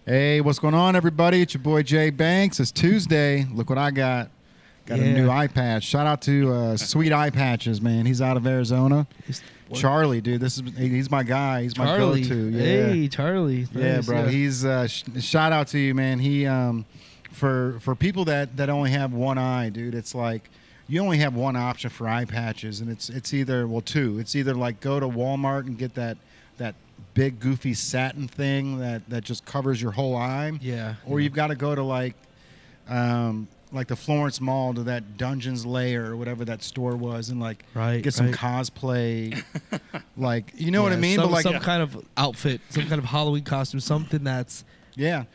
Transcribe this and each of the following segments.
Hey, what's going on, everybody? It's your boy Jay Banks. It's Tuesday. Look what I got. Got a new eye patch. Shout out to Sweet Eye Patches, man. He's out of Arizona. Charlie, dude. He's my guy. He's my go-to. Yeah. Hey, Charlie. Yeah, Nice, bro. yeah. He's shout out to you, man. He for people that only have one eye, dude. It's like you only have one option for eye patches, and it's either two. It's either like go to Walmart and get that big goofy satin thing that just covers your whole eye. Yeah. Or you've got to go to like the Florence Mall to that Dungeons Lair or whatever that store was, and get some cosplay, you know what I mean? Some kind of outfit, some kind of Halloween costume, something that's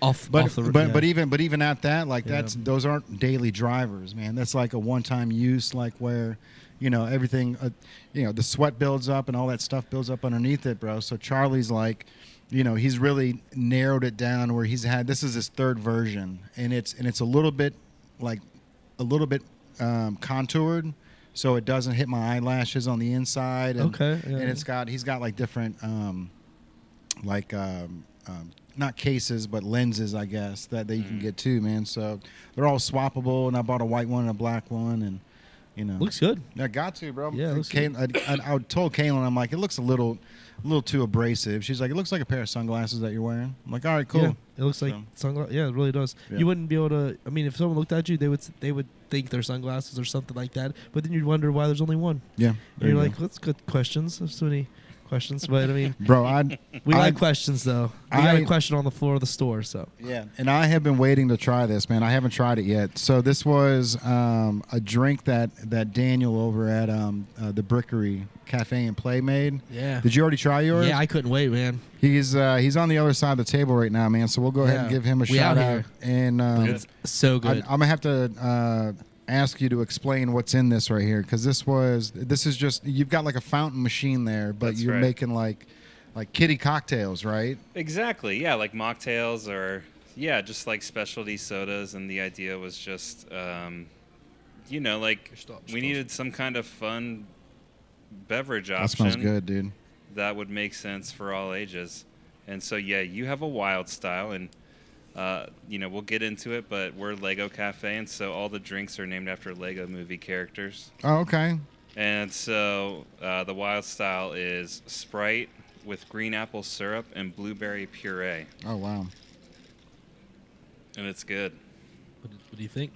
off the but even at that, those aren't daily drivers, man. That's like a one-time use, where everything, the sweat builds up and all that stuff builds up underneath it, bro. So Charlie's he's really narrowed it down where this is his third version, and it's a little bit contoured, so it doesn't hit my eyelashes on the inside. And, and he's got like different not cases but lenses, I guess, that you can get too, man. So they're all swappable, and I bought a white one and a black one, and looks good. I got to, bro. Yeah, I told Kaylin, I'm like, it looks a little too abrasive. She's like, it looks like a pair of sunglasses that you're wearing. I'm like, all right, cool. Yeah, it looks like sunglasses. Yeah, it really does. Yeah. You wouldn't be able to. I mean, if someone looked at you, they would think they're sunglasses or something like that. But then you'd wonder why there's only one. Yeah, and you're like, that's good questions. There's so many questions, but I mean, bro, we like questions though. We got a question on the floor of the store, so yeah. And I have been waiting to try this, man. I haven't tried it yet. So this was a drink that Daniel over at the BRICKERY Cafe and Play made. Yeah. Did you already try yours? Yeah, I couldn't wait, man. He's on the other side of the table right now, man. So we'll go ahead and give him a shout out. And it's so good. I'm gonna have to ask you to explain what's in this right here, because this is just, you've got like a fountain machine there, but you're making like kiddie cocktails, right? Exactly. Yeah, like mocktails or just like specialty sodas. And the idea was just we needed some kind of fun beverage option. That smells good, dude. That would make sense for all ages. And so you have a wild style, and we'll get into it, but we're Lego Cafe, and so all the drinks are named after Lego movie characters. Oh, okay. And so the wild style is Sprite with green apple syrup and blueberry puree. Oh, wow. And it's good. What do you think?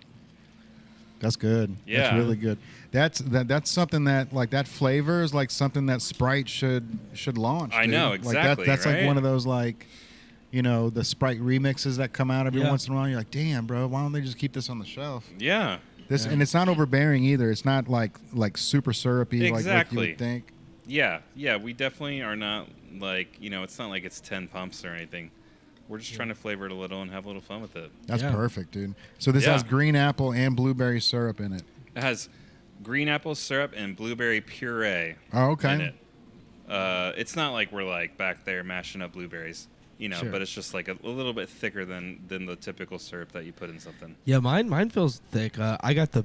That's good. Yeah. That's really good. That's something that flavor is like something that Sprite should launch. I know, exactly. That's right? like one of those the Sprite remixes that come out every once in a while. You're like, damn, bro, why don't they just keep this on the shelf? Yeah. And it's not overbearing either. It's not like super syrupy like you would think. Yeah, we definitely are not it's not like it's 10 pumps or anything. We're just trying to flavor it a little and have a little fun with it. That's perfect, dude. So this has green apple and blueberry syrup in it. It has green apple syrup and blueberry puree. Oh, okay. In it. It's not like we're back there mashing up blueberries. But it's just like a little bit thicker than the typical syrup that you put in something. Yeah, mine feels thick. I got the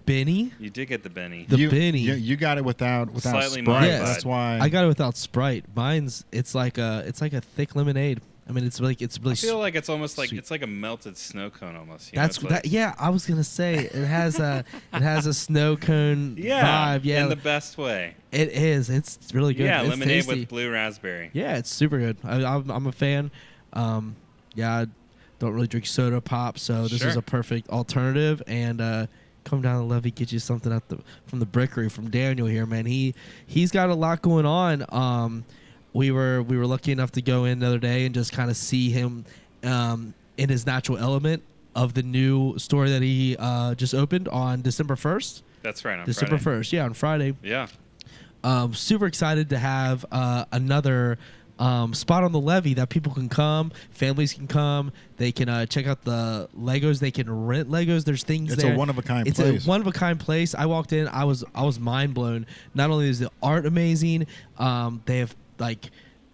Benny. You did get the Benny. Benny. You got it without Slightly Sprite. modified. That's why I got it without Sprite. Mine's it's like a thick lemonade. I mean, it's really. I feel like it's almost like it's like a melted snow cone almost. Yeah, I was gonna say it has a snow cone vibe. Yeah, in the best way. It is. It's really good. Yeah, it's lemonade tasty. with blue raspberry. Yeah, it's super good. I'm a fan. I don't really drink soda pop, so this is a perfect alternative. And come down to Levee, get you something from the BRICKERY from Daniel here, man. He's got a lot going on. We were lucky enough to go in the other day and just kind of see him in his natural element of the new store that he just opened on December 1st. That's right, on December Friday. 1st, on Friday. Yeah. Super excited to have another spot on the Levee that people can come, families can come. They can check out the Legos. They can rent Legos. There's things It's there. a one-of-a-kind place. It's a one-of-a-kind place. I walked in. I was mind blown. Not only is the art amazing, they have like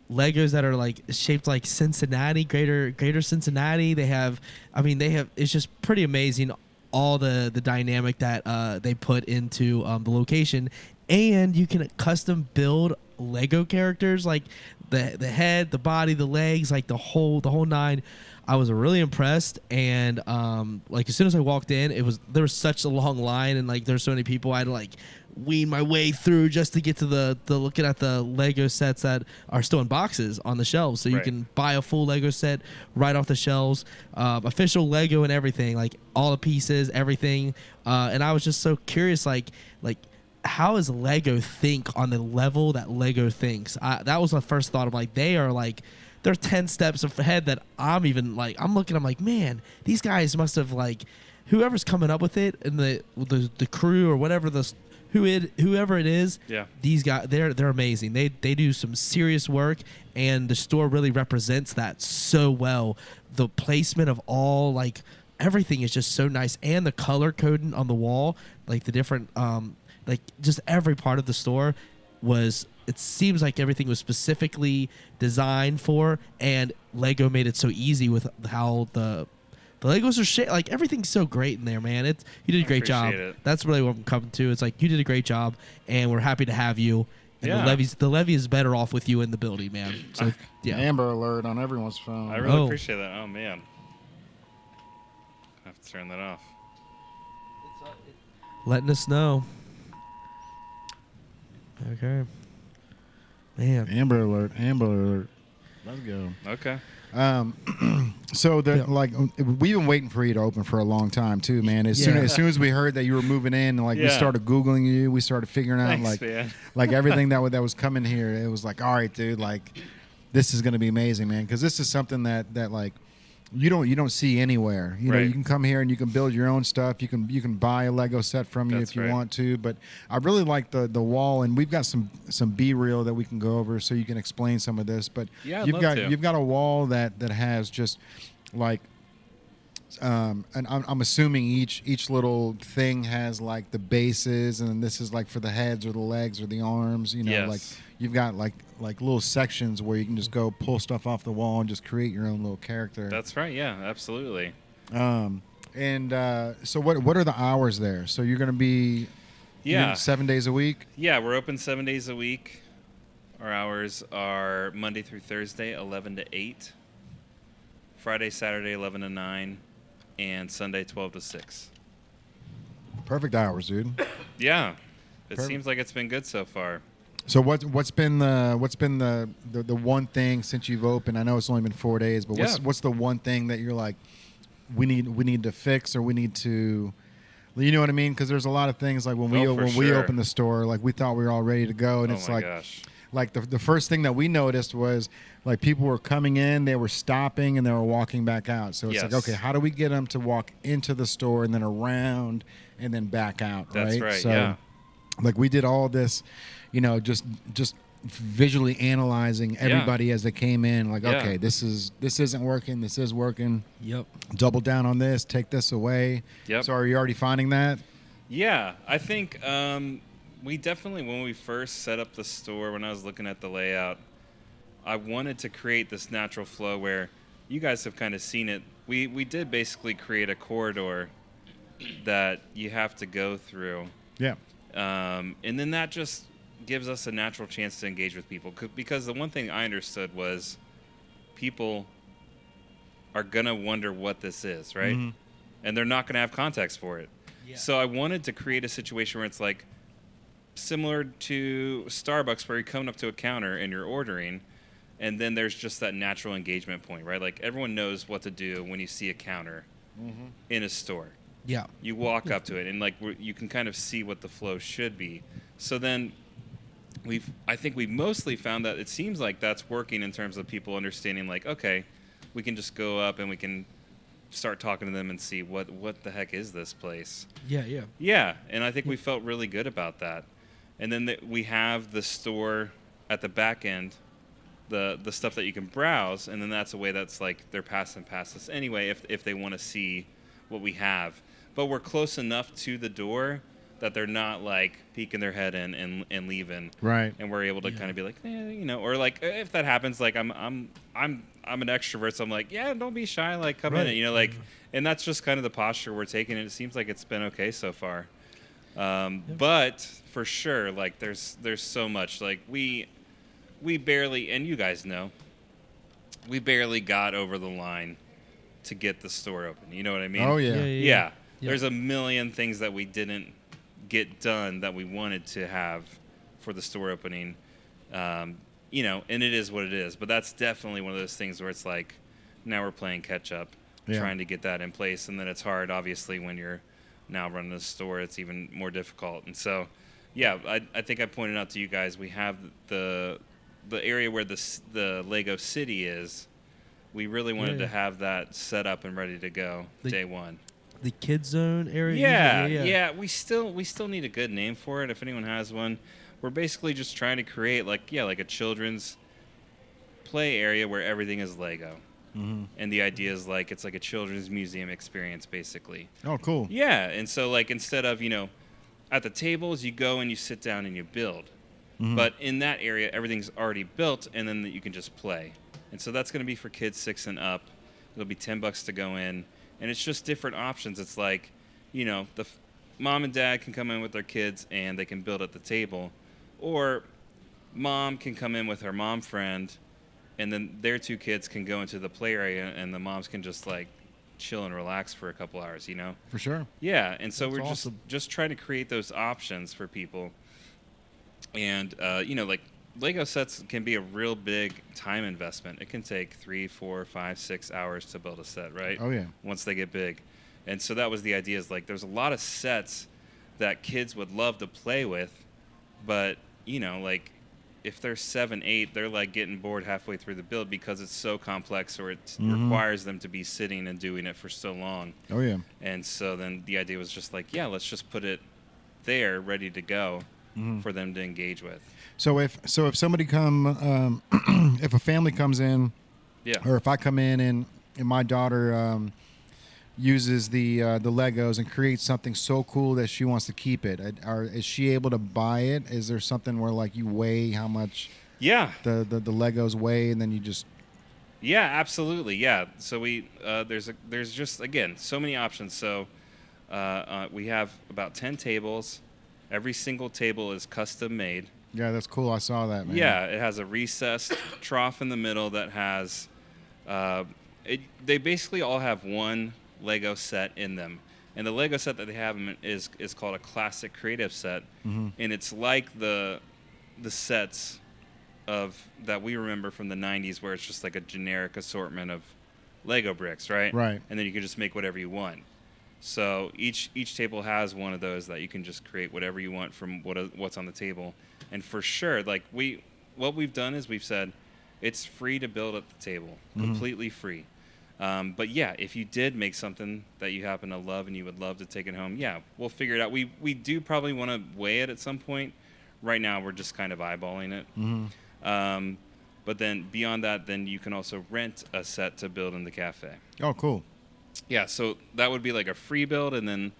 Legos that are like shaped like Cincinnati, greater Cincinnati. They have it's just pretty amazing, all the dynamic that they put into the location. and you can custom build Lego characters, like the head, the body, the legs, like the whole nine. I was really impressed, and like as soon as I walked in, there was such a long line, and like there's so many people, I had to like wean my way through just to get to the looking at the Lego sets that are still in boxes on the shelves, so you can buy a full Lego set right off the shelves, official Lego and everything, like all the pieces, everything, and I was just so curious, like how does Lego think on the level that Lego thinks? That was my first thought of like they're 10 steps ahead that I'm looking, I'm like, man, these guys must have like, whoever's coming up with it and the crew or whatever whoever it is, these guys, they're amazing. They do some serious work, and the store really represents that so well. The placement of all, like, everything is just so nice, and the color coding on the wall, like the different like just every part of the store it seems like everything was specifically designed for, and Lego made it so easy with how the Legos are shit. Like, everything's so great in there, man. You did a great job. That's really what I'm coming to. It's like, you did a great job, and we're happy to have you. And the Levee is better off with you in the building, man. So Amber alert on everyone's phone. I really appreciate that. Oh man, I have to turn that off. Letting us know. Okay. Man. Amber alert. Let's go. Okay. So like we've been waiting for you to open for a long time too, man. As soon as we heard that you were moving in, like we started Googling you, we started figuring out like everything that was coming here. It was like, all right, dude, like this is gonna be amazing, man, because this is something that like you don't see anywhere. You know, you can come here and you can build your own stuff. You can buy a Lego set from you if you want to. But I really like the wall, and we've got some B-reel that we can go over so you can explain some of this. But you've got a wall that has just like and I'm assuming each little thing has like the bases, and this is like for the heads or the legs or the arms. You know, like you've got like little sections where you can just go pull stuff off the wall and just create your own little character. That's right. Yeah, absolutely. And so what are the hours there? So you're going to be 7 days a week? Yeah, we're open 7 days a week. Our hours are Monday through Thursday, 11 to 8. Friday, Saturday, 11 to 9. And Sunday, 12 to 6. Perfect hours, dude. Yeah. It seems like it's been good so far. So what's been the one thing since you've opened? I know it's only been 4 days, but what's the one thing that you're like, we need to fix, or we need to, you know what I mean? Because there's a lot of things like when we opened the store, like we thought we were all ready to go, and it's like, like the first thing that we noticed was like people were coming in, they were stopping, and they were walking back out. So it's like, okay, how do we get them to walk into the store and then around and then back out? That's right. So, like we did all this, you know, just visually analyzing everybody as they came in. Like, okay, this isn't working. This is working. Yep. Double down on this. Take this away. Yep. So are you already finding that? Yeah, I think we definitely, when we first set up the store, when I was looking at the layout, I wanted to create this natural flow where you guys have kind of seen it. We did basically create a corridor that you have to go through. Yeah. And then that just gives us a natural chance to engage with people. Because the one thing I understood was people are going to wonder what this is, right? Mm-hmm. And they're not going to have context for it. Yeah. So I wanted to create a situation where it's like similar to Starbucks, where you're coming up to a counter and you're ordering, and then there's just that natural engagement point, right? Like everyone knows what to do when you see a counter in a store. Yeah. You walk up to it, and like you can kind of see what the flow should be. So then I think we mostly found that it seems like that's working in terms of people understanding, like, okay, we can just go up and we can start talking to them and see what the heck is this place. Yeah, and I think we felt really good about that. And then we have the store at the back end, the stuff that you can browse, and then that's a way that's like they're passing past us anyway if they want to see what we have. But we're close enough to the door that they're not like peeking their head in and leaving. Right. And we're able to kind of be like, you know, or like if that happens, like I'm an extrovert, so I'm like, yeah, don't be shy, like come in, you know, like, and that's just kind of the posture we're taking. And it seems like it's been okay so far. But for sure, like there's so much. Like we barely, and you guys know, we barely got over the line to get the store open. You know what I mean? Oh, yeah. Yeah. There's a million things that we didn't get done that we wanted to have for the store opening. You know, and it is what it is. But that's definitely one of those things where it's like, now we're playing catch up, trying to get that in place. And then it's hard, obviously, when you're now running a store, it's even more difficult. And so, yeah, I think I pointed out to you guys, we have the area where the Lego City is. We really wanted to have that set up and ready to go day one. The kid zone area. Yeah. We still need a good name for it. If anyone has one, we're basically just trying to create like a children's play area where everything is Lego. Mm-hmm. And the idea is like it's like a children's museum experience, basically. Oh, cool. Yeah, and so like instead of at the tables, you go and you sit down and you build. Mm-hmm. But in that area, everything's already built, and then you can just play. And so that's going to be for kids 6 and up. It'll be $10 to go in, and it's just different options. It's like, the mom and dad can come in with their kids and they can build at the table, or mom can come in with her mom friend, and then their 2 kids can go into the play area, and the moms can just like chill and relax for a couple hours. For sure. Yeah, and so that's we're awesome. just trying to create those options for people. And, like Lego sets can be a real big time investment. It can take 3, 4, 5, 6 hours to build a set, right? Oh, yeah. Once they get big. And so that was the idea, is like there's a lot of sets that kids would love to play with, but, like if they're 7, 8, they're like getting bored halfway through the build because it's so complex, or it requires them to be sitting and doing it for so long. Oh, yeah. And so then the idea was just like, let's just put it there ready to go. For them to engage with. So if somebody if a family comes in, or if I come in and my daughter uses the Legos and creates something so cool that she wants to keep it, is she able to buy it? Is there something where like you weigh how much the Legos weigh, and then you just absolutely. So we there's just, again, so many options. So we have about 10 tables. Every single table is custom made. Yeah, that's cool. I saw that, man. Yeah, it has a recessed trough in the middle that has they basically all have one Lego set in them. And the Lego set that they have is called a classic creative set. Mm-hmm. And it's like the sets that we remember from the 90s, where it's just like a generic assortment of Lego bricks, right? Right. And then you can just make whatever you want. So each table has one of those that you can just create whatever you want from what's on the table. And for sure, like what we've done is we've said it's free to build at the table, completely free. But yeah, if you did make something that you happen to love and you would love to take it home, we'll figure it out. We do probably want to weigh it at some point. Right now, we're just kind of eyeballing it. Mm-hmm. But then beyond that, then you can also rent a set to build in the cafe. Oh, cool. Yeah, so that would be like a free build, and then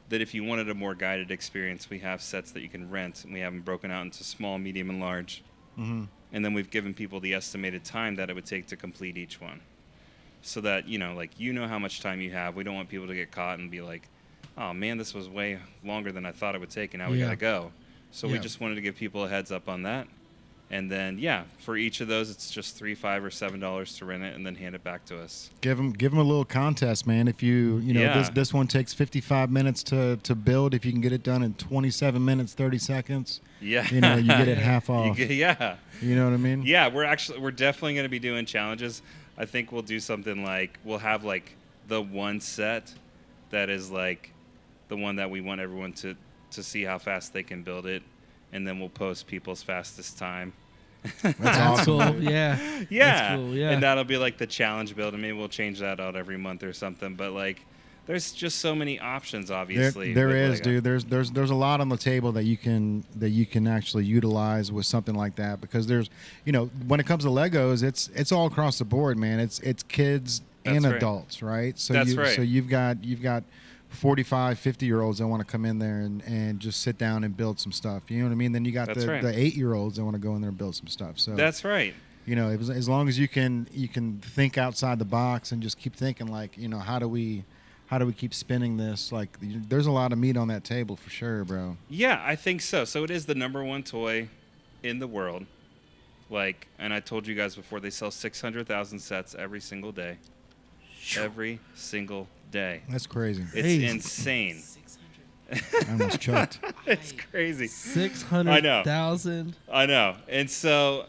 that if you wanted a more guided experience, we have sets that you can rent, and we have them broken out into small, medium, and large. Mm-hmm. And then we've given people the estimated time that it would take to complete each one, so that, how much time you have. We don't want people to get caught and be like, oh, man, this was way longer than I thought it would take, and now we got to go. So we just wanted to give people a heads up on that. And then, for each of those, it's just $3, $5, or $7 to rent it, and then hand it back to us. Give them a little contest, man. If this one takes 55 minutes to build, if you can get it done in 27 minutes 30 seconds, you get it half off. You know what I mean? Yeah, we're definitely going to be doing challenges. I think we'll do something like we'll have like the one set that is like the one that we want everyone to see how fast they can build it. And then we'll post people's fastest time. That's awesome. Cool. Yeah. Yeah. That's cool. Yeah. And that'll be like the challenge build. And maybe we'll change that out every month or something. But like, there's just so many options, obviously. There is, dude. There's a lot on the table that you can actually utilize with something like that, because there's, when it comes to Legos, it's all across the board, man. It's kids and adults, right? So So you've got 45, 50-year-olds that want to come in there and just sit down and build some stuff. You know what I mean? Then you got the 8-year-olds that want to go in there and build some stuff. So that's right. As long as you can think outside the box and just keep thinking like, how do we how do we keep spinning this? Like, there's a lot of meat on that table for sure, bro. Yeah, I think so. So it is the #1 toy in the world. Like, and I told you guys before, they sell 600,000 sets every single day. Every single day. That's crazy. It's insane. I almost choked. It's crazy. 600,000. I know. And so,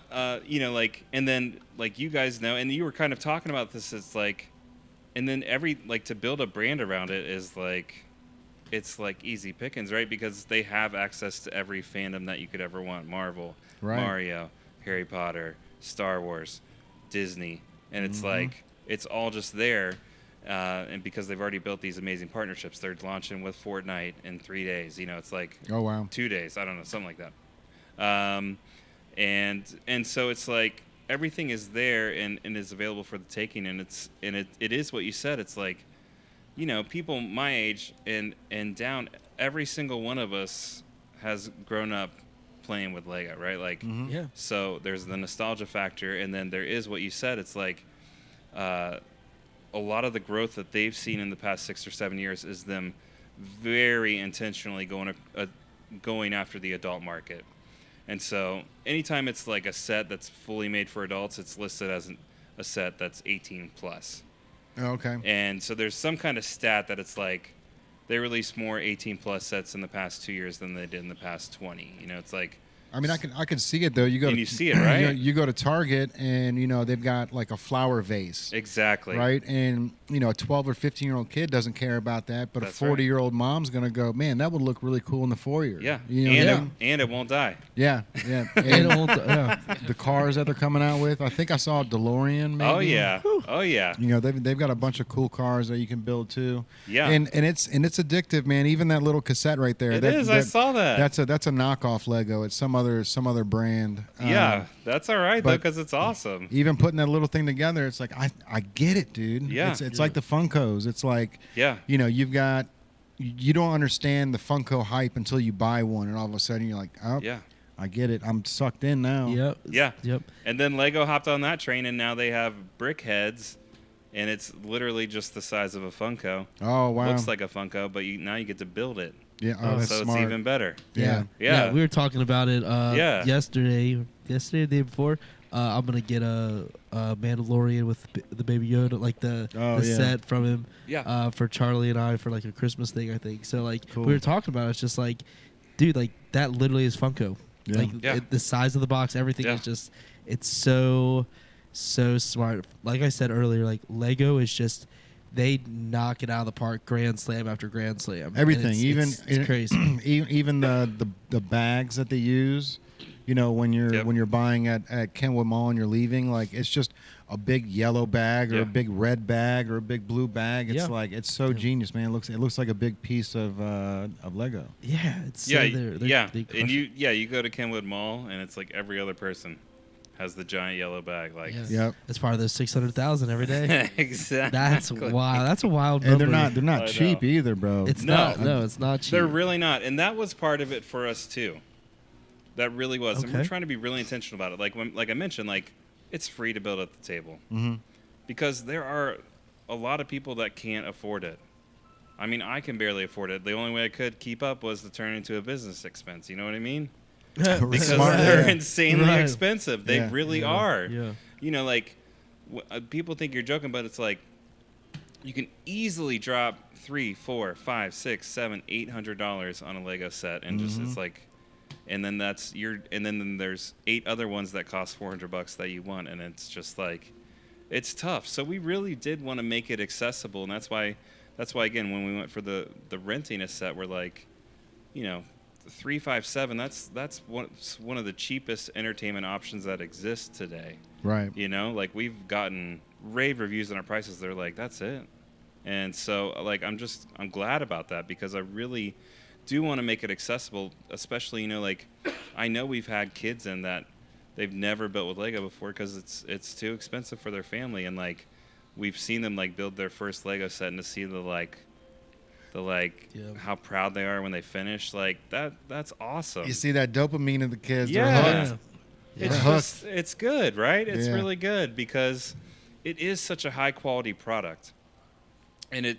you know, like, and then, like, you guys know, and you were kind of talking about this, it's like, and then to build a brand around it is like, it's like easy pickings, right? Because they have access to every fandom that you could ever want. Marvel, right. Mario, Harry Potter, Star Wars, Disney. And it's like, it's all just there. And because they've already built these amazing partnerships, they're launching with Fortnite in 3 days. You know, it's like 2 days. I don't know, something like that. And so it's like everything is there and is available for the taking. And it is what you said. It's like, you know, people my age and down, every single one of us has grown up playing with Lego, right? Like, Yeah. So there's the nostalgia factor, and then there is what you said. It's like, a lot of the growth that they've seen in the past 6 or 7 years is them very intentionally going after the adult market. And so anytime it's like a set that's fully made for adults, it's listed as a set that's 18 plus. Oh, okay. And so there's some kind of stat that it's like they released more 18 plus sets in the past 2 years than they did in the past 20. You know, it's like, I mean, I can see it though. you see it, right? You go to Target and you know they've got like a flower vase. Exactly. Right, and you know a 12 or 15-year-old kid doesn't care about that, but That's a 40-year-old mom's gonna go, man, that would look really cool in the foyer. Yeah. You know And it won't die. Yeah. And the cars that they're coming out with. I think I saw a DeLorean. Maybe. Oh yeah. Whew. Oh yeah. You know they've got a bunch of cool cars that you can build too. Yeah. And it's addictive, man. Even that little cassette right there. I saw that. That's a knockoff Lego. It's some other brand. Yeah, that's all right though, because it's awesome. Even putting that little thing together, it's like I get it, dude. Yeah. It's like the Funkos. It's like, yeah, you know, you don't understand the Funko hype until you buy one, and all of a sudden you're like, oh, yeah, I get it. I'm sucked in now. Yep. Yeah. Yep. And then Lego hopped on that train, and now they have brick heads, and it's literally just the size of a Funko. Oh wow. Looks like a Funko, but now you get to build it. Yeah, that's so smart. it's even better. Yeah. We were talking about it yesterday, the day before. I'm gonna get a Mandalorian with the Baby Yoda, like the set from him. Yeah. For Charlie and I for like a Christmas thing, I think. So like cool. we were talking about it, it's just like, dude, like that literally is Funko. Yeah. Like the size of the box, everything is just, it's so smart. Like I said earlier, like Lego is just, they knock it out of the park, grand slam after grand slam. Everything, it's crazy. Even the bags that they use. You know, when you're buying at Kenwood Mall and you're leaving, like it's just a big yellow bag or a big red bag or a big blue bag. It's like it's so genius, man. It looks like a big piece of Lego. Yeah, it's and you go to Kenwood Mall and it's like every other person has the giant yellow bag. Like, it's part of those 600,000 every day. Exactly. That's wild. That's a wild number. And they're not cheap either, bro. It's not. No, it's not cheap. They're really not, and that was part of it for us too. That really was, okay. And we're trying to be really intentional about it. Like I mentioned, like it's free to build at the table, because there are a lot of people that can't afford it. I mean, I can barely afford it. The only way I could keep up was to turn it into a business expense. You know what I mean? Because they're insanely expensive. They really are. Yeah. You know, like people think you're joking, but it's like you can easily drop $300, $400, $500, $600, $700, $800 on a Lego set, and just it's like, and then then there's 8 other ones that cost $400 that you want, and it's just like, it's tough. So we really did want to make it accessible, and that's why again when we went for the renting a set, we're like, you know, $357. That's one of the cheapest entertainment options that exists today. Right. You know, like we've gotten rave reviews on our prices. They're like, that's it. And so like I'm glad about that, because I really do want to make it accessible, especially, you know, like I know we've had kids in that they've never built with Lego before because it's too expensive for their family, and like we've seen them like build their first Lego set, and to see how proud they are when they finish, like that's awesome. You see that dopamine in the kids. Yeah. It's good, right? It's really good because it is such a high quality product, and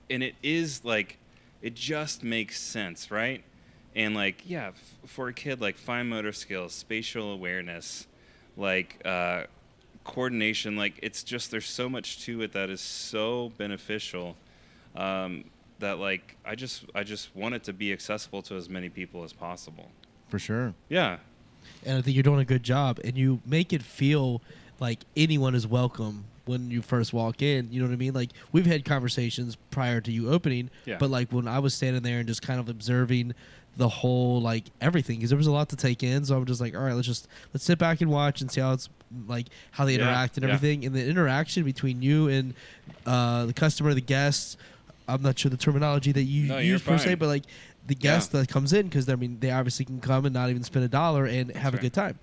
it is like, it just makes sense, right? And like, yeah, for a kid, like fine motor skills, spatial awareness, like coordination, like it's just, there's so much to it that is so beneficial, that like I just want it to be accessible to as many people as possible. For sure. Yeah. And I think you're doing a good job, and you make it feel like anyone is welcome when you first walk in. You know what I mean? Like, we've had conversations prior to you opening, Yeah. but like when I was standing there and just kind of observing the whole, like, everything, because there was a lot to take in. So I'm just like, all right, let's sit back and watch and see how it's like, how they interact and everything. And the interaction between you and the customer, the guests, I'm not sure the terminology that you use per se, but like the guest that comes in, because I mean, they obviously can come and not even spend $1 and have a good time.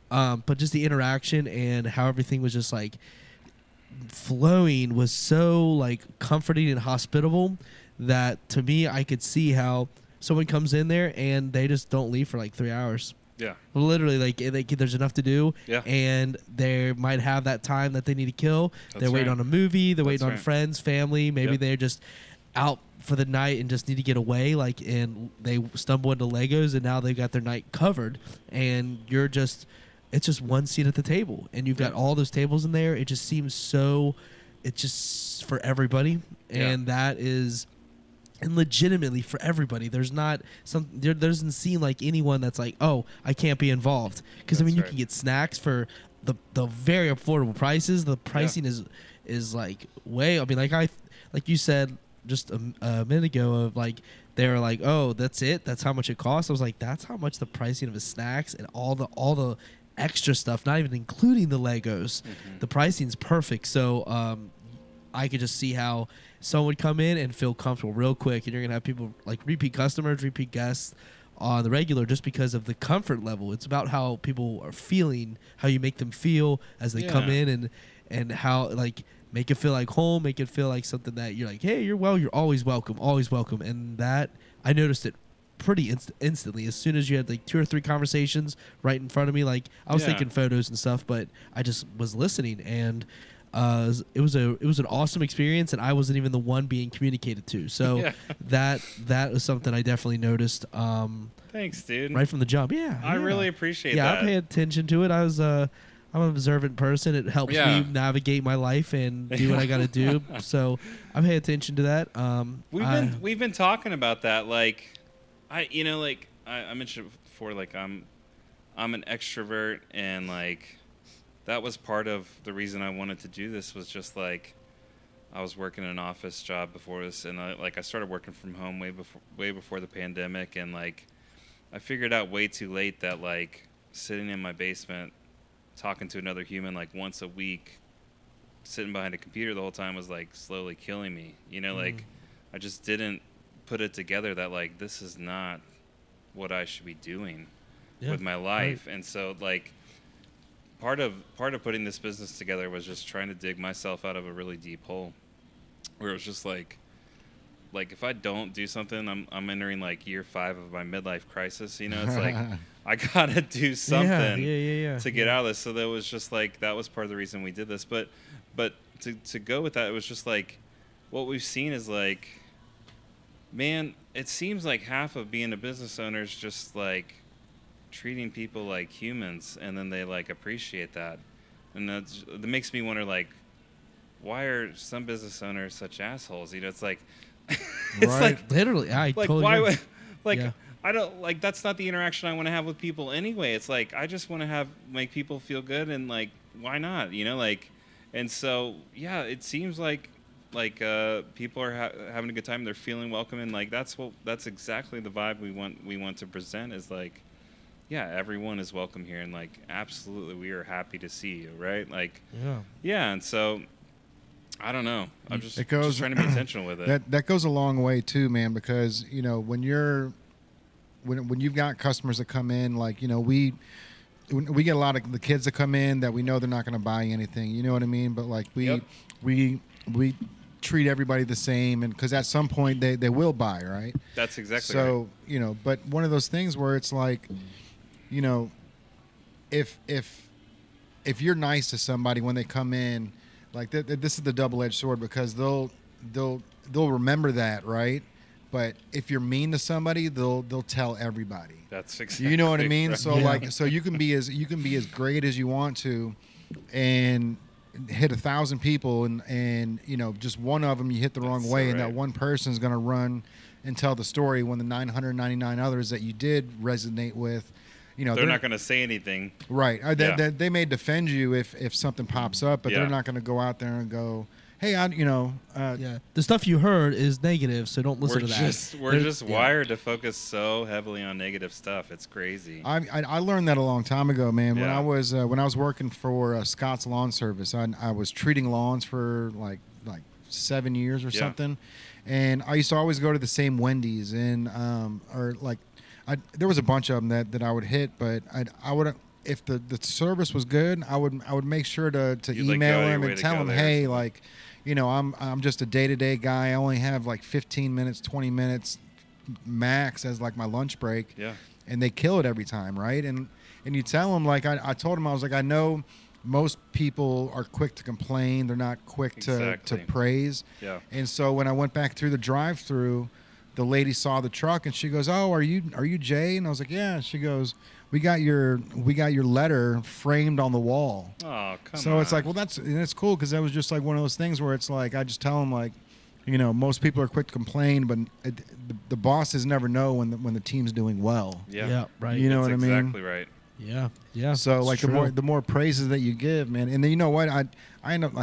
But just the interaction and how everything was just like flowing was so like comforting and hospitable that to me, I could see how someone comes in there and they just don't leave for like 3 hours. Yeah. Literally, like there's enough to do, and they might have that time that they need to kill. They're waiting on a movie. They're waiting on friends, family. Maybe they're just out for the night and just need to get away. Like, and they stumble into Legos, and now they've got their night covered. And it's just one seat at the table, and you've got all those tables in there. It just seems so. It's just for everybody, and that is. And legitimately for everybody, there doesn't seem like anyone that's like, oh, I can't be involved, because I mean, you can get snacks for the very affordable prices. The pricing is like way. I mean, like you said just a minute ago, of like they were like, oh, that's it, that's how much it costs. I was like, that's how much the pricing of the snacks and all the extra stuff, not even including the Legos. The pricing's perfect. So I could just see how someone would come in and feel comfortable real quick, and you're gonna have people like repeat customers, repeat guests on the regular, just because of the comfort level. It's about how people are feeling, how you make them feel as they come in, and how like make it feel like home, make it feel like something that you're like, hey, you're always welcome, and that I noticed it pretty instantly as soon as you had like 2 or 3 conversations right in front of me. Like, I was taking photos and stuff, but I just was listening, and it was an awesome experience, and I wasn't even the one being communicated to. So that was something I definitely noticed. Thanks, dude. Right from the jump. I really appreciate that. Yeah, I paid attention to it. I'm an observant person. It helps me navigate my life and do what I got to do. So I pay attention to that. We've been talking about that. Like, I mentioned before, like I'm an extrovert, and like that was part of the reason I wanted to do this. Was just like I was working an office job before this, and I started working from home way before the pandemic, and like I figured out way too late that like sitting in my basement talking to another human like once a week, sitting behind a computer the whole time, was like slowly killing me. Like I just didn't put it together that like this is not what I should be doing with my life. And so like part of putting this business together was just trying to dig myself out of a really deep hole, where it was just like if I don't do something, I'm entering like year 5 of my midlife crisis. It's like I gotta do something to get out of this. So that was just like, that was part of the reason we did this. But to go with that, it was just like what we've seen is like, man, it seems like half of being a business owner is just like treating people like humans, and then they like appreciate that, and that makes me wonder, like, why are some business owners such assholes? It's like it's like literally, I like totally why agree. would like I don't like, that's not the interaction I want to have with people anyway. It's like I just want to make people feel good, and like why not, like, and so it seems like people are having a good time, they're feeling welcome, and like that's exactly the vibe we want to present, is like, everyone is welcome here, and like absolutely we are happy to see you, right? Like and so I don't know, I'm just trying to be intentional with it. That goes a long way too, man, because when you've got customers that come in, like we get a lot of the kids that come in that we know they're not going to buy anything, you know what I mean, but like we treat everybody the same, and because at some point they will buy, right? That's exactly so right. But one of those things where it's like, if you're nice to somebody when they come in, like this is the double-edged sword, because they'll they'll remember that, right? But if you're mean to somebody, they'll tell everybody. That's exactly. You know what I mean? Right. So so you can be as great as you want to, and hit 1,000 people, and just one of them you hit the wrong way, and that one person is going to run and tell the story when the 999 others that you did resonate with, they're not going to say anything. Right. They may defend you if something pops up, but they're not going to go out there and go, hey, the stuff you heard is negative, so don't listen to that. We're just wired to focus so heavily on negative stuff. It's crazy. I learned that a long time ago, man. When I was working for Scott's Lawn Service, I was treating lawns for like 7 years or something, and I used to always go to the same Wendy's, and there was a bunch of them that I would hit, but I would. If the service was good, I would make sure to email him and tell him, hey, I'm just a day-to-day guy. I only have like 15 minutes, 20 minutes max as like my lunch break. Yeah. And they kill it every time, right? And you tell them, like I told him, I was like, I know most people are quick to complain. They're not quick to praise. Yeah. And so when I went back through the drive-through, the lady saw the truck and she goes, "Oh, are you Jay?" And I was like, "Yeah." She goes, We got your letter framed on the wall. Oh, come on. So it's like, well, that's cool, because that was just like one of those things where it's like, I just tell them, like, most people are quick to complain, but the bosses never know when the team's doing well. Yeah, right. You know what I mean? Exactly right. Yeah. So like the more praises that you give, man, and then you know what, I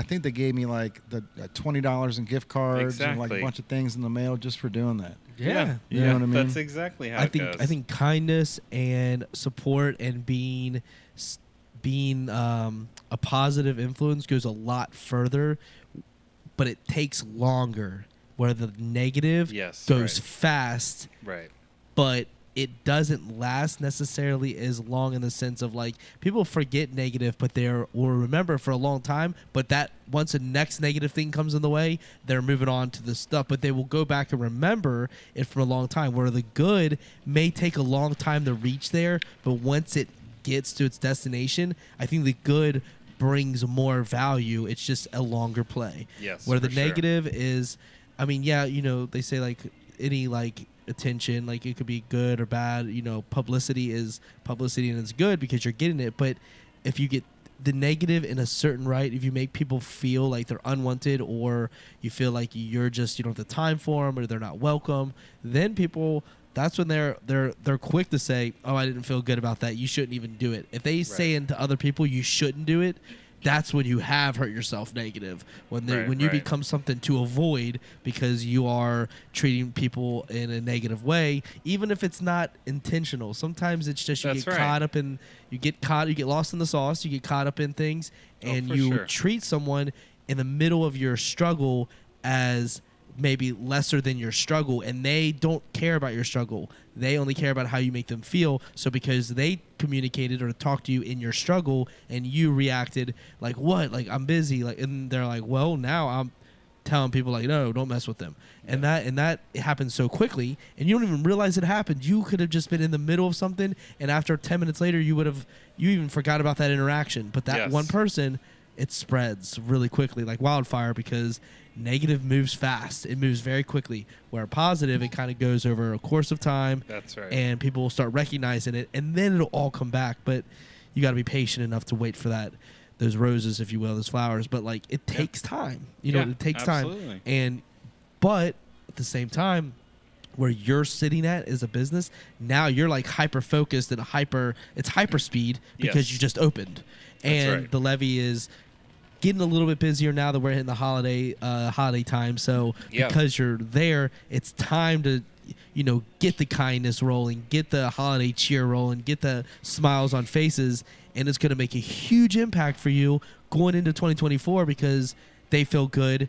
think they gave me like the $20 in gift cards and like a bunch of things in the mail just for doing that. Yeah. You know what I mean? That's exactly how it goes. I think kindness and support and being a positive influence goes a lot further, but it takes longer. Where the negative goes fast, right? But it doesn't last necessarily as long, in the sense of, like, people forget negative, but will remember for a long time. But that once the next negative thing comes in the way, they're moving on to the stuff. But they will go back and remember it for a long time. Where the good may take a long time to reach there, but once it gets to its destination, I think the good brings more value. It's just a longer play. Yes. Where the negative is, I mean, they say like any like attention, like it could be good or bad, publicity is publicity and it's good because you're getting it. But if you get the negative in a certain right, if you make people feel like they're unwanted, or you feel like you don't have the time for them, or they're not welcome, then people, that's when they're quick to say, "Oh, I didn't feel good about that. You shouldn't even do it." If they say to other people you shouldn't do it, that's when you have hurt yourself negative. When you become something to avoid because you are treating people in a negative way, even if it's not intentional. Sometimes it's just you get lost in the sauce, you get caught up in things, and treat someone in the middle of your struggle as maybe lesser than your struggle, and they don't care about your struggle. They only care about how you make them feel. So because they communicated or talked to you in your struggle and you reacted like, what? Like, I'm busy. Like, and they're like, well, now I'm telling people like, no, don't mess with them. And that happens so quickly, and you don't even realize it happened. You could have just been in the middle of something, and after 10 minutes later, you even forgot about that interaction. But that one person, it spreads really quickly like wildfire, because negative moves fast. It moves very quickly. Where positive, it kind of goes over a course of time. That's right. And people will start recognizing it, and then it'll all come back. But you got to be patient enough to wait for those roses, if you will, those flowers. But like, it takes time. It takes absolutely. time. But at the same time, where you're sitting at as a business, now you're like hyper focused and it's hyper speed because you just opened. And the Levee is getting a little bit busier now that we're hitting the holiday time. So because you're there, it's time to get the kindness rolling, get the holiday cheer rolling, get the smiles on faces, and it's going to make a huge impact for you going into 2024, because they feel good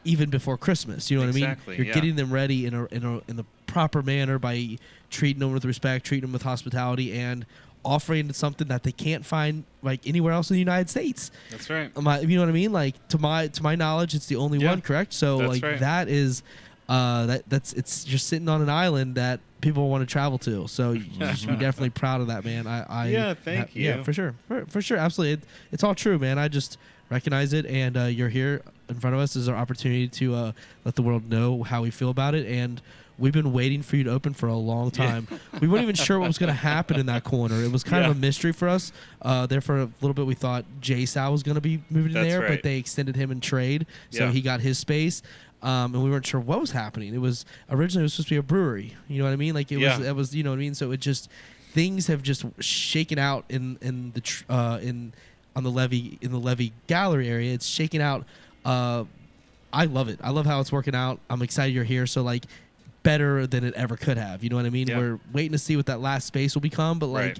even before Christmas. You know what I mean? You're getting them ready in the proper manner by treating them with respect, treating them with hospitality, and offering something that they can't find like anywhere else in the United States. That's right. You know what I mean? Like, to my knowledge, it's the only one, correct? So that's like right. that is that's you're sitting on an island that people want to travel to. So you should be definitely proud of that, man. Thank you. Yeah, for sure. For sure. Absolutely. It's all true, man. I just recognize it, and you're here in front of us is our opportunity to let the world know how we feel about it. And we've been waiting for you to open for a long time. We weren't even sure what was going to happen in that corner. It was kind of a mystery for us. There for a little bit, we thought Jay Sal was going to be moving in there, but they extended him in trade, so he got his space. And we weren't sure what was happening. It was originally supposed to be a brewery. You know what I mean? Like it was, you know what I mean? So it just, things have just shaken out on the Levee gallery area. It's shaking out. I love it. I love how it's working out. I'm excited you're here. So like, better than it ever could have. You know what I mean? Yeah. We're waiting to see what that last space will become, but like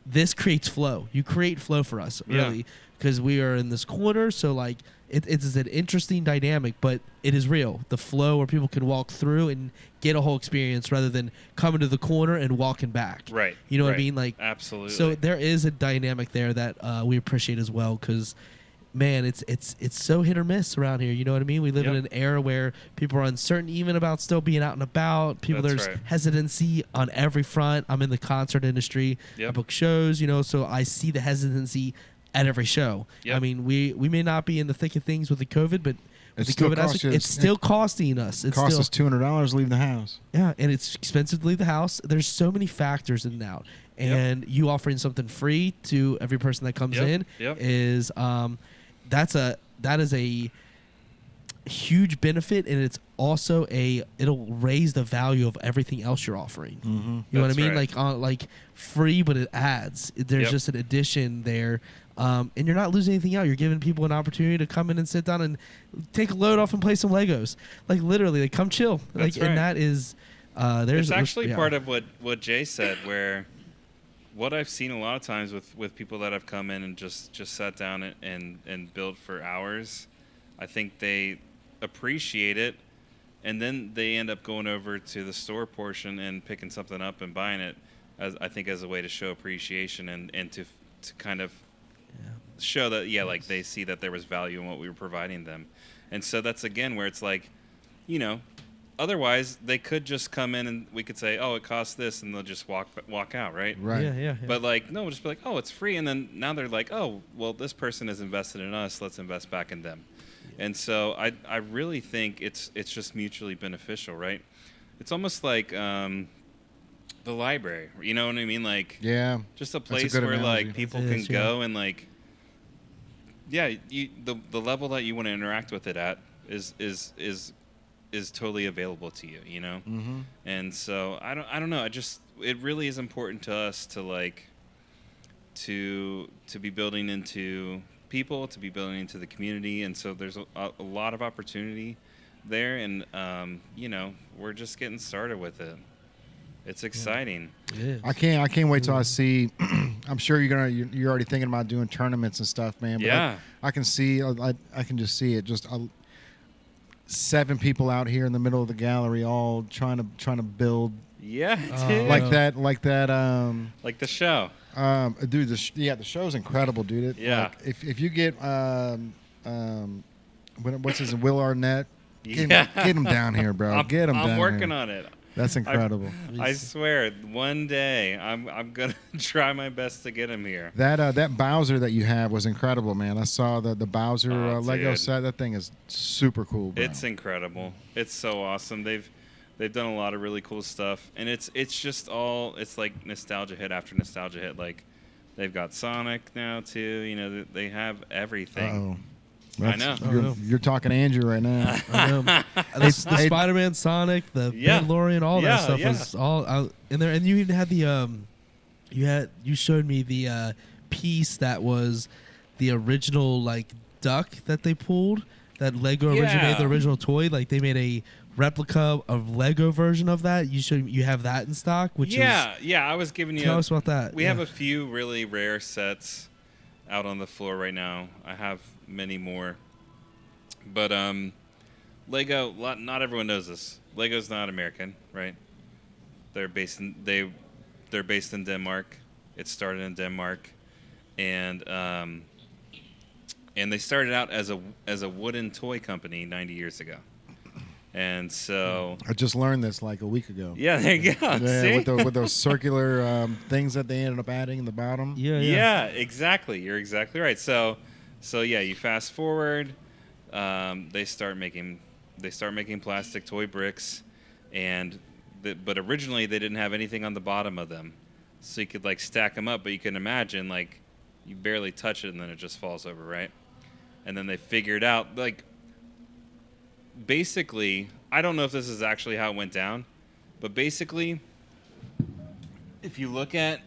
this creates flow. You create flow for us, really, because we are in this corner. So like it's an interesting dynamic, but it is real. The flow where people can walk through and get a whole experience rather than coming to the corner and walking back. Right. You know what I mean? Like absolutely. So there is a dynamic there that we appreciate as well, because man, it's so hit or miss around here. You know what I mean? We live in an era where people are uncertain even about still being out and about. There's hesitancy on every front. I'm in the concert industry. I book shows, you know, so I see the hesitancy at every show. I mean, we may not be in the thick of things with the COVID, but with the COVID aspect, it's still costing us. It costs us $200 to leave the house. Yeah, and it's expensive to leave the house. There's so many factors in and out. And you offering something free to every person that comes in is that is a huge benefit, and it's also it'll raise the value of everything else you're offering. You know what I mean? Right. Like free, but it adds. There's just an addition there, and you're not losing anything out. You're giving people an opportunity to come in and sit down and take a load off and play some Legos. Like literally, like come chill. And that is there's actually part of what Jay said, where what I've seen a lot of times with people that have come in and just sat down and built for hours, I think they appreciate it, and then they end up going over to the store portion and picking something up and buying it, as a way to show appreciation and to kind of show that like they see that there was value in what we were providing them. And so that's again where it's like, you know, otherwise, they could just come in and we could say, "Oh, it costs this," and they'll just walk out, right? Right. Yeah. But like, no, we'll just be like, "Oh, it's free," and then now they're like, "Oh, well, this person has invested in us. Let's invest back in them." Yeah. And so I really think it's just mutually beneficial, right? It's almost like the library. You know what I mean? Like, just a place where analogy. Like people can go and like, the level that you want to interact with it at is totally available to you, you know? And so I don't know. It really is important to us to like to be building into people, to be building into the community, and so there's a lot of opportunity there, and you know, we're just getting started with it. It's exciting. It is. I can't wait till I see. I'm sure you're already thinking about doing tournaments and stuff, man. But I can see. I can just see it. Just 7 people out here in the middle of the gallery, all trying to build. Yeah, like that. Like the show. Dude, the show's incredible, dude. Like, if you get what's his Will Arnett, get him down here, bro. Get him down here. I'm working on it. That's incredible. I swear, one day I'm gonna try my best to get him here. That Bowser that you have was incredible, man. I saw the Bowser Lego set. That thing is super cool, bro. It's incredible. It's so awesome. They've done a lot of really cool stuff, and it's just all, it's like nostalgia hit after nostalgia hit. Like they've got Sonic now too. You know, they have everything. Uh-oh. I know. You're talking Andrew right now. I know. The Spider-Man, Sonic, the Mandalorian, all that stuff was all out in there. And you even had you showed me the piece that was the original like duck that they pulled. That Lego originated the original toy. Like they made a replica of Lego version of that. You have that in stock, which is I was giving you. Tell us about that. We have a few really rare sets out on the floor right now. I have many more, but Lego. Not everyone knows this. Lego's not American, right? They're based in Denmark. It started in Denmark, and they started out as a wooden toy company 90 years ago. And so I just learned this like a week ago. yeah, there you go. Yeah, See? with those circular things that they ended up adding in the bottom. Yeah, exactly. You're exactly right. So yeah, you fast forward. They start making plastic toy bricks, but originally they didn't have anything on the bottom of them, so you could like stack them up. But you can imagine like you barely touch it and then it just falls over, right? And then they figured out like. Basically, I don't know if this is actually how it went down, but basically, if you look at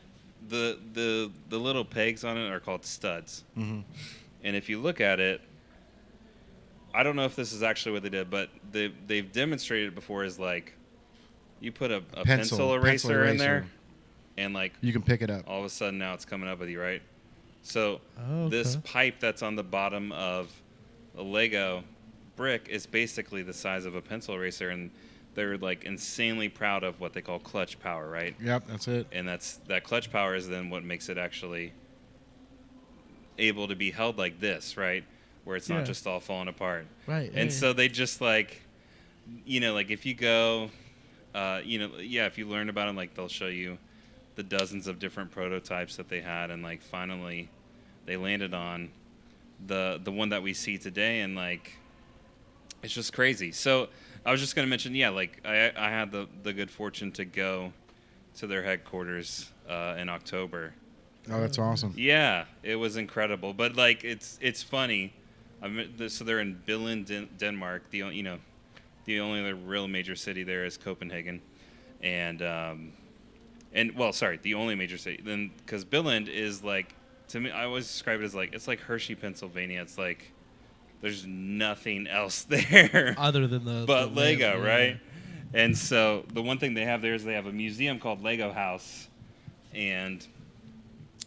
the little pegs on it are called studs, and if you look at it, I don't know if this is actually what they did, but they've demonstrated it before. Is like you put a pencil eraser in there, and like you can pick it up. All of a sudden, now it's coming up with you, right? So this pipe that's on the bottom of a Lego brick is basically the size of a pencil eraser, and they're like insanely proud of what they call clutch power, right? Yep, that's it. And that clutch power is then what makes it actually able to be held like this, right? Where it's not just all falling apart. Right. And so they just like, like if you go, if you learn about them, like they'll show you the dozens of different prototypes that they had, and like finally they landed on the one that we see today, and like it's just crazy. So I was just going to mention, like I had the good fortune to go to their headquarters in October. Oh, that's awesome. Yeah, it was incredible. But like it's funny. So they're in Billund, Denmark. The only other real major city there is Copenhagen, the only major city. Then because Billund is like, to me, I always describe it as like it's like Hershey, Pennsylvania. It's like there's nothing else there other than the Lego, right? And so the one thing they have there is they have a museum called Lego House, and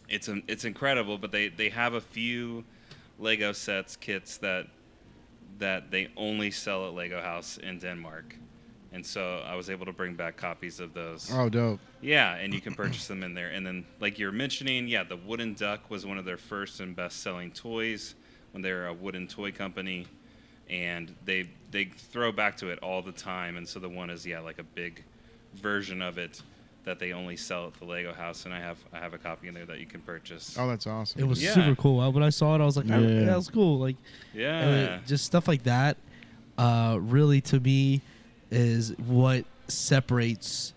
it's incredible. But they have a few Lego kits that they only sell at Lego House in Denmark, and so I was able to bring back copies of those. Oh, dope. Yeah, and you can purchase them in there. And then, like you're mentioning, the wooden duck was one of their first and best-selling toys when they were a wooden toy company, and they throw back to it all the time. And so the one is like a big version of it that they only sell at the Lego House, and I have a copy in there that you can purchase. Oh, that's awesome. It was super cool. When I saw it, I was like, that was cool. Like, just stuff like that. Really, to me, is what separates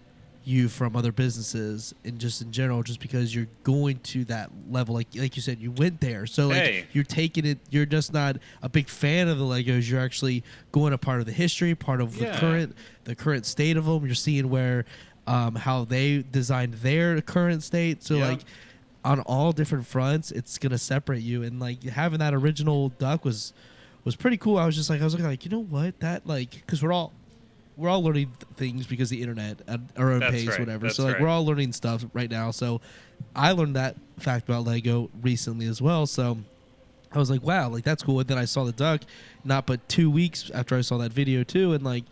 you from other businesses and just in general, just because you're going to that level, like you said, you went there, so like you're taking it. You're just not a big fan of the Legos. You're actually going a part of the history, part of the current state of them. You're seeing where how they designed their current state. So like on all different fronts, it's gonna separate you. And like having that original duck was pretty cool. I was looking like, you know what, that like, because we're all learning things because of the internet at our own pace, whatever. So like we're all learning stuff right now. So I learned that fact about Lego recently as well. So I was like, wow, like that's cool. And then I saw the duck not but 2 weeks after I saw that video too, and like,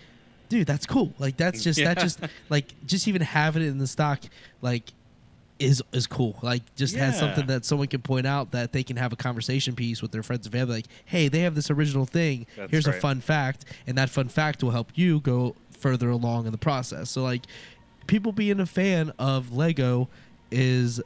dude, that's cool. Like that's just like just even having it in the stock like is cool. Like just has something that someone can point out that they can have a conversation piece with their friends and family. Like, hey, they have this original thing. Here's a fun fact, and that fun fact will help you go further along in the process. So like, people being a fan of Lego is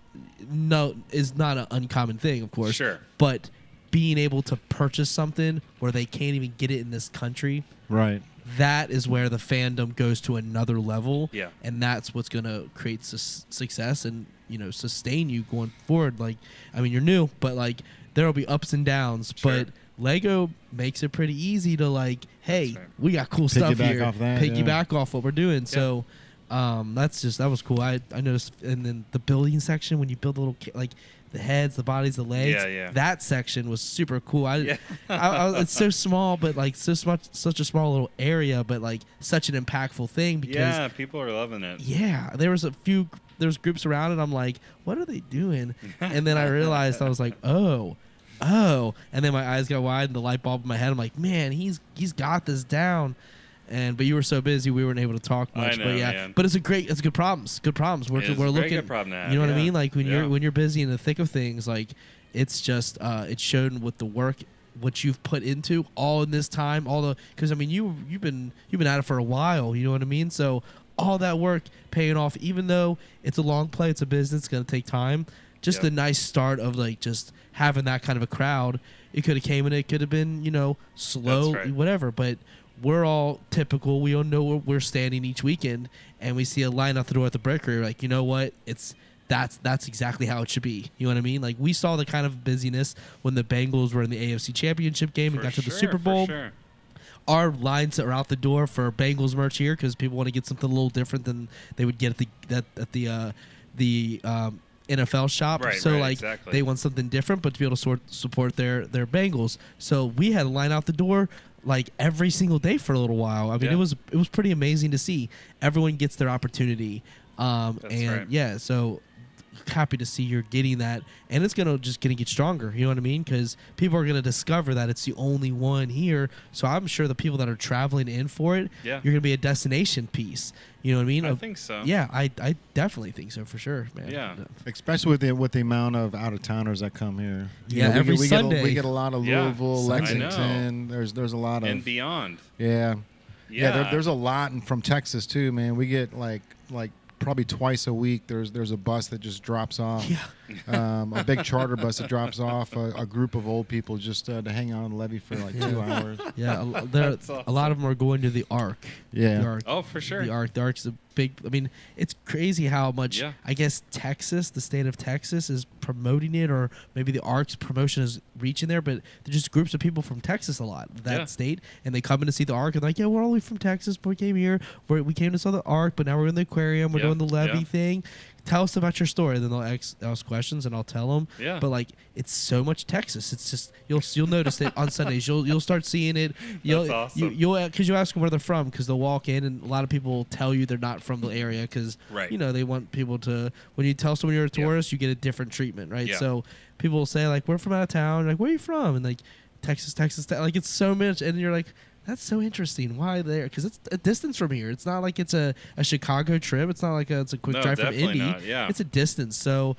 not an uncommon thing, of course. Sure. But being able to purchase something where they can't even get it in this country, right? That is where the fandom goes to another level. Yeah. And that's what's going to create success and, sustain you going forward. Like, I mean, you're new, but like there will be ups and downs, but Lego makes it pretty easy to like, hey, we got cool stuff here. Piggyback off what we're doing. Yeah. So that was cool. I noticed, and then the building section, when you build a little, like the heads, the bodies, the legs, that section was super cool. It's so small, but like such a small little area, but like such an impactful thing because people are loving it. Yeah, there's groups around it. I'm like, what are they doing? And then I realized, I was like, oh, and then my eyes got wide and the light bulb in my head. I'm like, man, he's got this down. But you were so busy, we weren't able to talk much. I know, but man. But it's good problems. We're looking. Good problem to have, you know what I mean? Like when you're busy in the thick of things, like it's just it's shown with the work what you've put into all in this time, because I mean you've been at it for a while, you know what I mean? So all that work paying off, even though it's a long play, it's a business, it's gonna take time. Just the nice start of like just having that kind of a crowd. It could have came and it could have been, you know, slow, whatever. But we're all typical. We don't know where we're standing each weekend, and we see a line out the door at the Brickery. Like, you know what? That's exactly how it should be. You know what I mean? Like, we saw the kind of busyness when the Bengals were in the AFC Championship game and got to the Super Bowl. Our lines are out the door for Bengals merch here because people want to get something a little different than they would get at the NFL shop. They want something different, but to be able to support their Bengals. So we had a line out the door like every single day for a little while. I mean, it was pretty amazing to see. Everyone gets their opportunity. So happy to see you're getting that, and it's gonna get stronger. You know what I mean? Because people are gonna discover that it's the only one here. So I'm sure the people that are traveling in for it, you're gonna be a destination piece. You know what I mean? I think so. Yeah, I definitely think so for sure, man. Yeah, especially with the amount of out of towners that come here. Every Sunday we get a lot of Louisville, Lexington. There's a lot of and beyond. There's a lot from Texas too, man. We get like probably twice a week there's a bus that just drops off, a big charter bus that drops off a group of old people just to hang out on the Levee for like 2 hours. Awesome. A lot of them are going to the Arc. The Arc, oh, for sure. The Arc's a big, I mean, it's crazy how much I guess Texas, the state of Texas, is promoting it, or maybe the Arc's promotion is reaching there, but they're just groups of people from Texas a lot, that state, and they come in to see the Arc and like, we're only from Texas, but we came here, we came to saw the Arc, but now we're in the aquarium, we're doing the Levee thing. Tell us about your story. Then they'll ask questions, and I'll tell them. Yeah. But like, it's so much Texas. It's just you'll notice it on Sundays. You'll start seeing it. That's awesome. You'll because you ask them where they're from, because they'll walk in, and a lot of people will tell you they're not from the area because you know they want people to. When you tell someone you're a tourist, you get a different treatment, right? Yeah. So people will say like, we're from out of town. Like, where are you from? And like, Texas. Like, it's so much, and you're like, that's so interesting. Why there? Because it's a distance from here. It's not like it's a Chicago trip. It's not like it's a quick drive from Indy. Not, It's a distance. So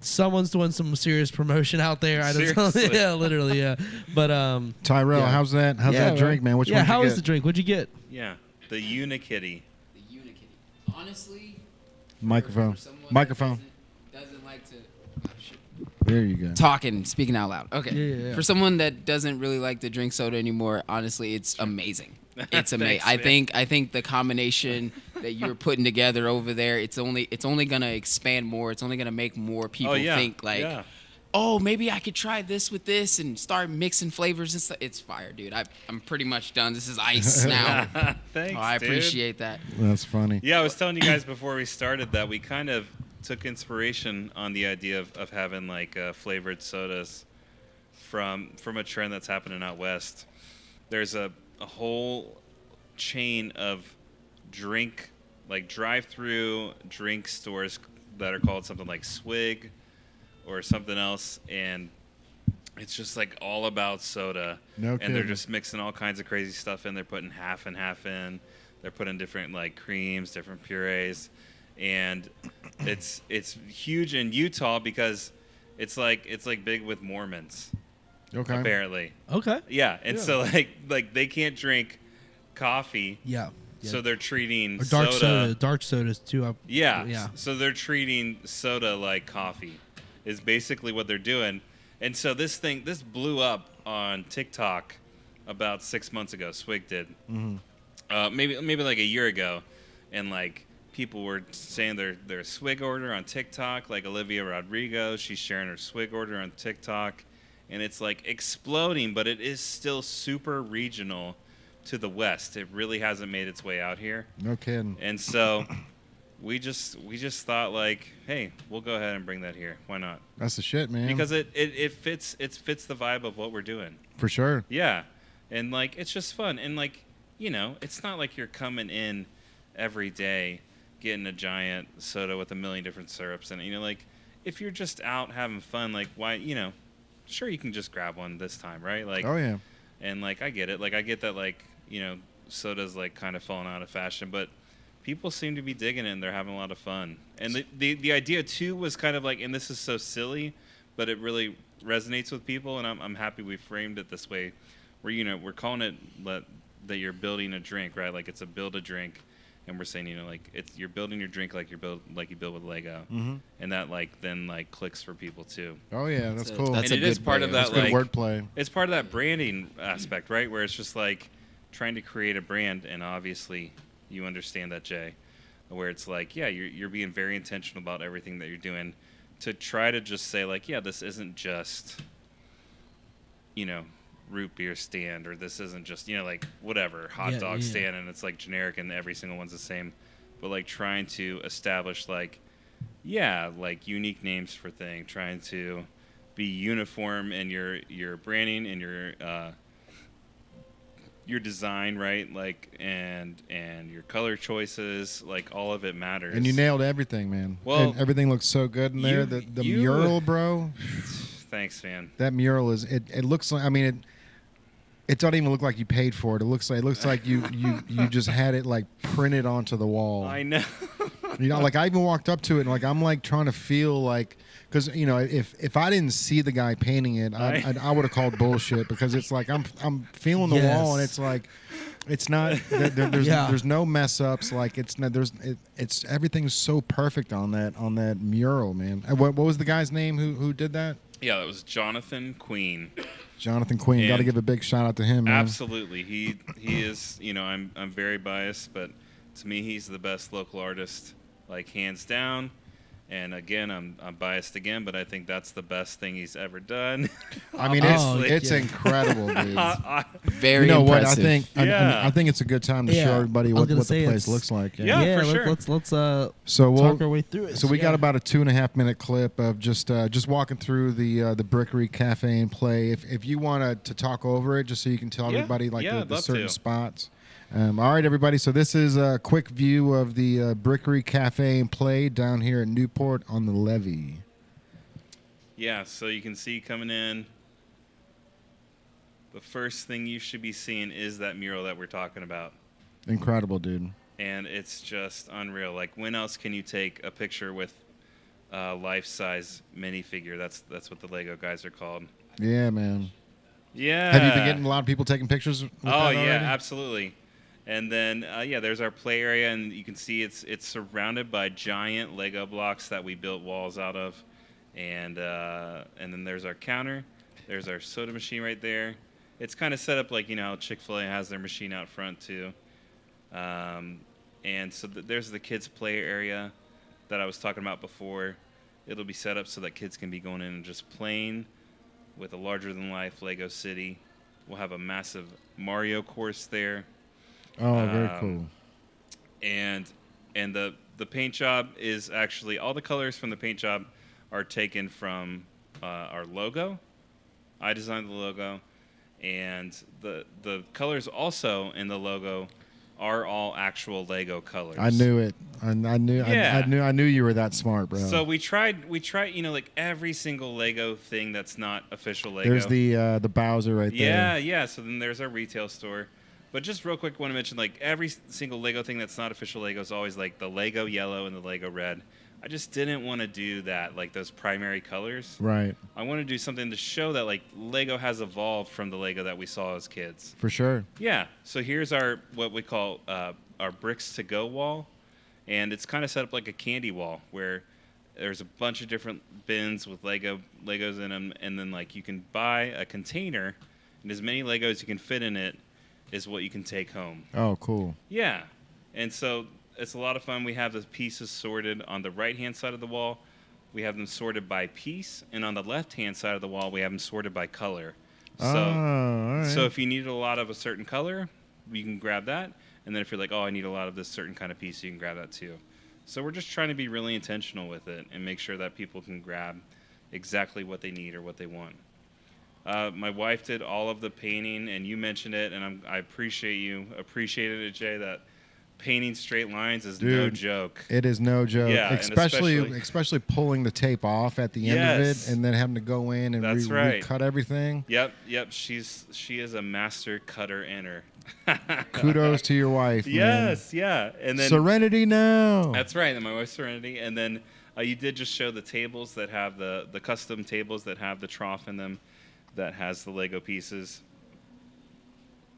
someone's doing some serious promotion out there. I don't know. Yeah, literally. Yeah. But Tyrell, how's that drink, man? Which one? How is the drink? What'd you get? Yeah, the Unikitty. The Unikitty. Honestly. Microphone. Doesn't like to. There you go. Speaking out loud. Okay. Yeah. For someone that doesn't really like to drink soda anymore, honestly, it's amazing. It's amazing. Thanks, I think the combination that you're putting together over there, it's only gonna expand more. It's only gonna make more people think like, oh, maybe I could try this with this and start mixing flavors and stuff. It's fire, dude. I'm pretty much done. This is ice now. Thanks, I appreciate that. That's funny. Yeah, I was telling you guys before we started that we kind of took inspiration on the idea of having like flavored sodas from a trend that's happening out west. There's a whole chain of drive-through drink stores that are called something like Swig or something else, and it's just like all about soda. And they're just mixing all kinds of crazy stuff in. They're putting half and half in. They're putting different like creams, different purees. And it's huge in Utah because it's like big with Mormons. Okay. Apparently. Okay. Yeah, and so like they can't drink coffee. Yeah. So they're treating dark sodas too. Yeah. So they're treating soda like coffee, is basically what they're doing. And so this blew up on TikTok about 6 months ago. Swig did. Mm-hmm. Maybe like a year ago, and like people were saying their Swig order on TikTok. Like Olivia Rodrigo, she's sharing her Swig order on TikTok, and it's like exploding. But it is still super regional to the West. It really hasn't made its way out here. No kidding. And so we just thought like, hey, we'll go ahead and bring that here. Why not? That's the shit, man. Because it fits the vibe of what we're doing. For sure. Yeah. And like it's just fun. And like, you know, it's not like you're coming in every day getting a giant soda with a million different syrups and you know, like if you're just out having fun, like why, you know, sure you can just grab one this time, right? Like oh yeah. And like I get it. Like I get that like, you know, soda's like kind of falling out of fashion, but people seem to be digging it and they're having a lot of fun. And the idea too was kind of like, and this is so silly, but it really resonates with people, and I'm happy we framed it this way, where we're calling it that you're building a drink, right? Like it's a build a drink, and we're saying like you're building your drink like you build with Lego, and that then clicks for people too. Oh yeah, that's cool. That's and it is part of that good wordplay. It's part of that branding aspect, right? Where it's just like trying to create a brand, and obviously you understand that, Jay, where it's like, yeah, you're being very intentional about everything that you're doing to try to just say like, yeah, this isn't just root beer stand, or this isn't just like whatever hot dog stand, and it's like generic and every single one's the same, but like trying to establish like unique names for things, trying to be uniform in your branding and your design, right? Like and your color choices, like all of it matters. And you nailed everything, man. Well, and everything looks so good in there. The mural, bro. Thanks, man. That mural is it looks like, I mean, it doesn't even look like you paid for it. It looks like you just had it like printed onto the wall. I know. Like I even walked up to it and like I'm like trying to feel like, because if I didn't see the guy painting it, I would have called bullshit, because it's like I'm feeling the wall, and it's like it's not there's no mess ups, like it's everything's so perfect on that mural, man. And what was the guy's name who did that? Yeah, that was Jonathan Queen. Jonathan Queen. Got to give a big shout out to him, man. Absolutely. He is, I'm very biased, but to me he's the best local artist, like hands down. And again, I'm biased again, but I think that's the best thing he's ever done. I mean, it's incredible, dude. Very impressive. What I think it's a good time to show everybody what the place looks like. Yeah, for sure. Let's talk our way through it. So we got about a 2.5 minute clip of just walking through the Brickery Cafe and Play. If you want to talk over it, just so you can tell everybody the certain spots. All right, everybody. So this is a quick view of the Brickery Cafe and Play down here in Newport on the Levee. Yeah, so you can see coming in, the first thing you should be seeing is that mural that we're talking about. Incredible, dude. And it's just unreal. Like, when else can you take a picture with a life-size minifigure? That's what the Lego guys are called. Yeah, man. Yeah. Have you been getting a lot of people taking pictures with that already? Absolutely. And then, there's our play area, and you can see it's surrounded by giant Lego blocks that we built walls out of. And then there's our counter. There's our soda machine right there. It's kind of set up like, Chick-fil-A has their machine out front, too. And so there's the kids' play area that I was talking about before. It'll be set up so that kids can be going in and just playing with a larger-than-life Lego city. We'll have a massive Mario course there. Oh, very cool. And the paint job is actually, all the colors from the paint job are taken from our logo. I designed the logo, and the colors also in the logo are all actual Lego colors. I knew it. I knew you were that smart, bro. So we tried, like every single Lego thing that's not official Lego. There's the Bowser right there. Yeah. So then there's our retail store. But just real quick, I want to mention, like, every single Lego thing that's not official Lego is always, like, the Lego yellow and the Lego red. I just didn't want to do that, like, those primary colors. Right. I want to do something to show that, like, Lego has evolved from the Lego that we saw as kids. For sure. Yeah. So here's our, what we call our bricks to go wall. And it's kind of set up like a candy wall where there's a bunch of different bins with Legos in them. And then, like, you can buy a container, and as many Legos you can fit in it is what you can take home. Oh, cool. Yeah. And so it's a lot of fun. We have the pieces sorted on the right-hand side of the wall. We have them sorted by piece. And on the left-hand side of the wall, we have them sorted by color. So, all right. So if you need a lot of a certain color, you can grab that. And then if you're like, I need a lot of this certain kind of piece, you can grab that too. So we're just trying to be really intentional with it and make sure that people can grab exactly what they need or what they want. My wife did all of the painting, and you mentioned it, and I appreciated it, Jay, that painting straight lines is no joke. It is no joke. Yeah, especially pulling the tape off at the end of it, and then having to go in and recut everything. Yep. She is a master cutter-inner. Kudos to your wife. Yes, man. Yeah. And then Serenity now. That's right. And my wife's Serenity, and then You did just show the tables that have the custom tables that have the trough in them, that has the Lego pieces.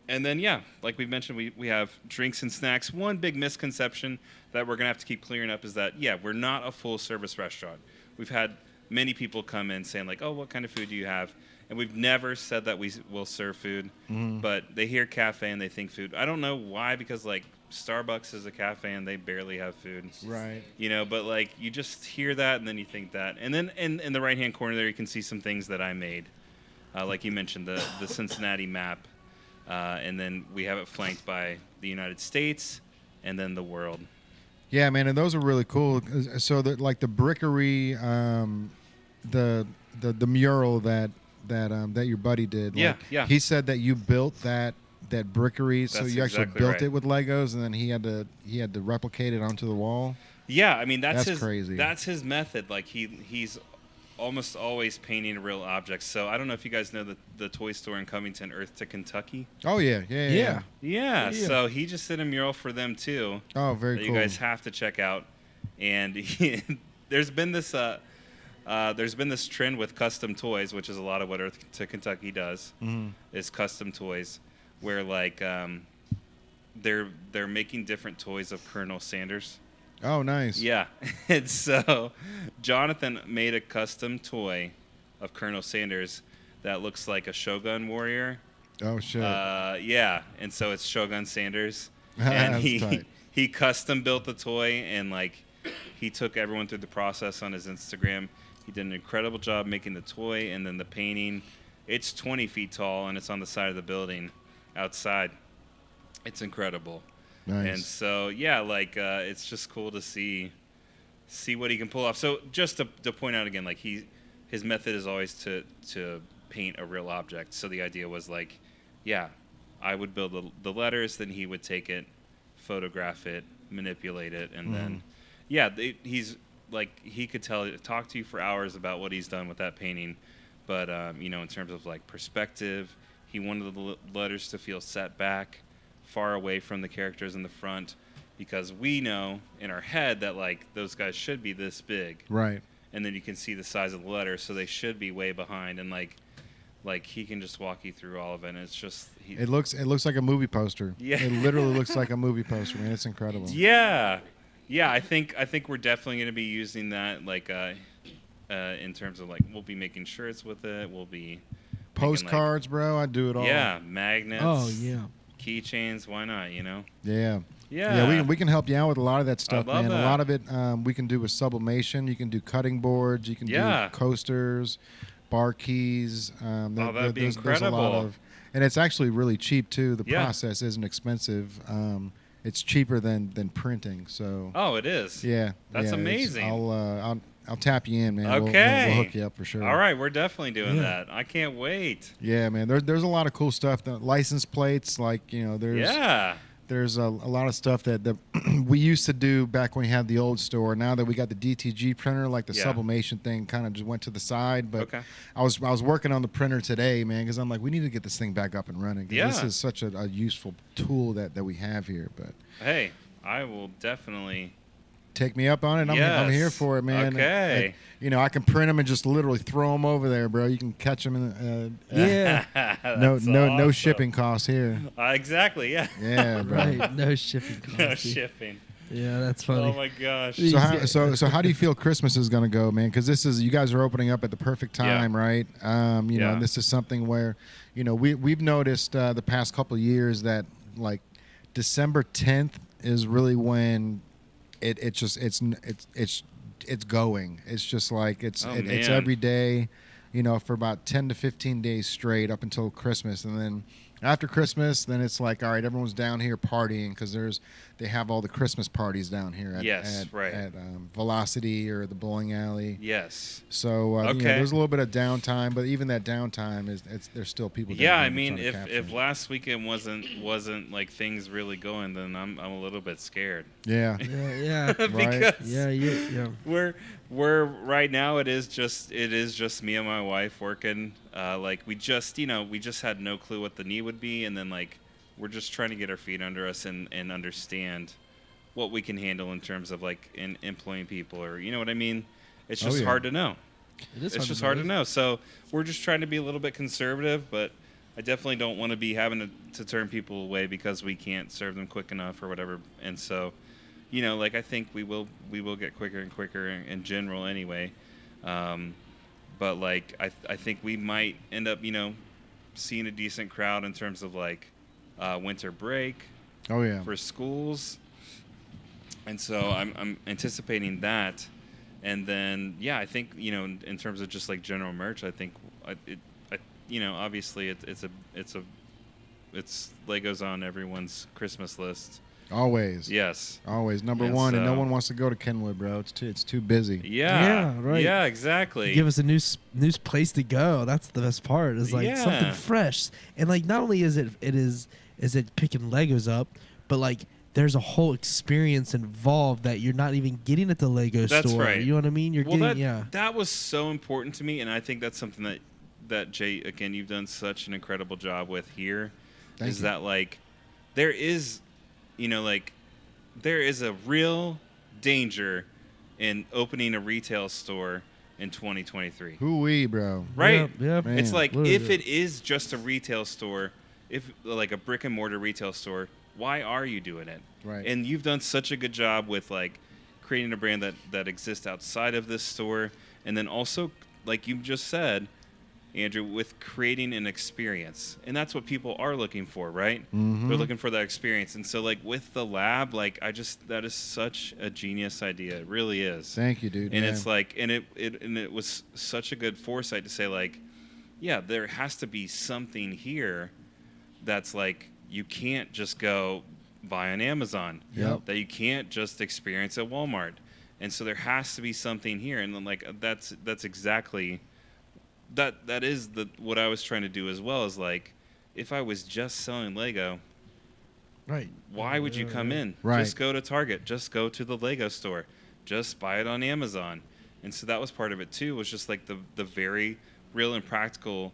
And then, yeah, like we mentioned, we have drinks and snacks. One big misconception that we're going to have to keep clearing up is that, yeah, we're not a full-service restaurant. We've had many people come in saying, like, oh, what kind of food do you have? And we've never said that we will serve food, but they hear cafe and they think food. I don't know why, because, like, Starbucks is a cafe and they barely have food. Right. You know, but, like, you just hear that and then you think that. And then in the right-hand corner there, you can see some things that I made. Like you mentioned, the Cincinnati map. And then we have it flanked by the United States and then the world. Yeah, man, and those are really cool. So that, like, the brickery, the mural that your buddy did. Yeah, like, yeah. He said that you built that brickery, so That's you actually exactly built right. it with Legos, and then he had to replicate it onto the wall. Yeah, I mean that's crazy. That's his method. Like he's almost always painting real objects. So I don't know if you guys know the toy store in Covington, Earth to Kentucky. Oh yeah. Yeah. So he just did a mural for them too. Oh, very that cool. You guys have to check out. And there's been this trend with custom toys, which is a lot of what Earth to Kentucky does. Is custom toys, where like they're making different toys of Colonel Sanders. Oh, nice. Yeah. And so Jonathan made a custom toy of Colonel Sanders that looks like a Shogun warrior. Oh shit. Yeah. And so it's Shogun Sanders. And That's tight. he custom built the toy, and like he took everyone through the process on his Instagram. He did an incredible job making the toy and then the painting. It's 20 feet tall and it's on the side of the building outside. It's incredible. Nice. And so, yeah, like it's just cool to see what he can pull off. So just to point out again, like his method is always to paint a real object. So the idea was like, yeah, I would build the letters, then he would take it, photograph it, manipulate it, and then, yeah, he's like, he could talk to you for hours about what he's done with that painting. But, you know, in terms of like perspective, he wanted the letters to feel set back, far away from the characters in the front, because we know in our head that like those guys should be this big, Right. and then you can see the size of the letter, so they should be way behind, and like he can just walk you through all of it, and it's just It looks like a movie poster. Yeah. It literally looks like a movie poster, man. It's incredible. yeah I think we're definitely going to be using that, like in terms of like we'll be making shirts with it, we'll be Postcards, bro. I do it all. yeah, magnets, Oh yeah. keychains, why not, you know? Yeah. Yeah. We can help you out with a lot of that stuff, love man. that. A lot of it we can do with sublimation. You can do cutting boards. You can Yeah. do coasters, bar keys. That'd be there's a lot incredible. of, and it's actually really cheap too. The Yeah. process isn't expensive. It's cheaper than printing. So Oh, it is. yeah, That's yeah, amazing. I'll tap you in, man. Okay. We'll hook you up for sure. All right, we're definitely doing Yeah. that. I can't wait. Yeah, man. There's a lot of cool stuff. The license plates, like, you know, there's a lot of stuff that we used to do back when we had the old store. Now that we got the DTG printer, like the Yeah. sublimation thing kind of just went to the side. But Okay. I was working on the printer today, man, because I'm like, we need to get this thing back up and running. 'Cause Yeah. This is such a useful tool that we have here. But Hey, I will definitely. take me up on it. I'm Yes. here for it, man. Okay. You know, I can print them and just literally throw them over there, bro. You can catch them in Yeah. no Awesome. shipping costs here. Exactly. Yeah. Yeah, bro. Right. No shipping costs. No shipping. Yeah, that's funny. Oh my gosh. So how do you feel Christmas is going to go, man? Because you guys are opening up at the perfect time, right? You know, Yeah. and this is something where, you know, we've noticed the past couple of years that like December 10th is really when it's going. It's just like it's man. every day, you know, for about 10 to 15 days straight up until Christmas, and then after Christmas, then it's like, all right, everyone's down here partying because they have all the Christmas parties down here at Velocity or the bowling alley. Yes. So you know, Okay. there's a little bit of downtime, but even that downtime there's still people. down Yeah, here I mean, trying to capture if them. last weekend wasn't like things really going, then I'm a little bit scared. Yeah. Yeah. Right. Because Yeah. we're right now it is just me and my wife working. Like we just had no clue what the need would be, and then like we're just trying to get our feet under us and understand what we can handle in terms of like in employing people, or you know what I mean. It's just hard to know. It's just hard to know. So we're just trying to be a little bit conservative, but I definitely don't want to be having to turn people away because we can't serve them quick enough or whatever. And so, you know, like I think we will get quicker and quicker in general anyway. But like I think we might end up, you know, seeing a decent crowd in terms of like winter break. Oh yeah. For schools. And so I'm anticipating that. And then, yeah, I think, you know, in terms of just like general merch, I think you know, obviously it's Legos on everyone's Christmas list. Always. Yes. Always. Number one, and no one wants to go to Kenwood, bro. It's too busy. Yeah. Yeah, right. Yeah, exactly. Give us a new place to go. That's the best part. Is like something fresh. And like not only is it picking Legos up, but like there's a whole experience involved that you're not even getting at the Lego store. That's right. You know what I mean? That was so important to me, and I think that's something that Jay, again, you've done such an incredible job with here. Thank you. That like there is, you know, like there is a real danger in opening a retail store in 2023. Hoo-wee, bro. Right? Yeah. It's like if it is just a retail store, if like a brick and mortar retail store, why are you doing it? Right. And you've done such a good job with like creating a brand that exists outside of this store, and then also, like you just said, Andrew, with creating an experience. And that's what people are looking for, right? Mm-hmm. They're looking for that experience. And so like with the lab, like that is such a genius idea. It really is. Thank you, dude. And it's like, and it was such a good foresight to say like, yeah, there has to be something here that's like, you can't just go buy on Amazon. Yep. That you can't just experience at Walmart. And so there has to be something here. And then like that's exactly that is what I was trying to do as well, is like if I was just selling Lego, right, why would you come in? Right. Just go to Target, just go to the Lego store, just buy it on Amazon. And so that was part of it too, was just like the very real and practical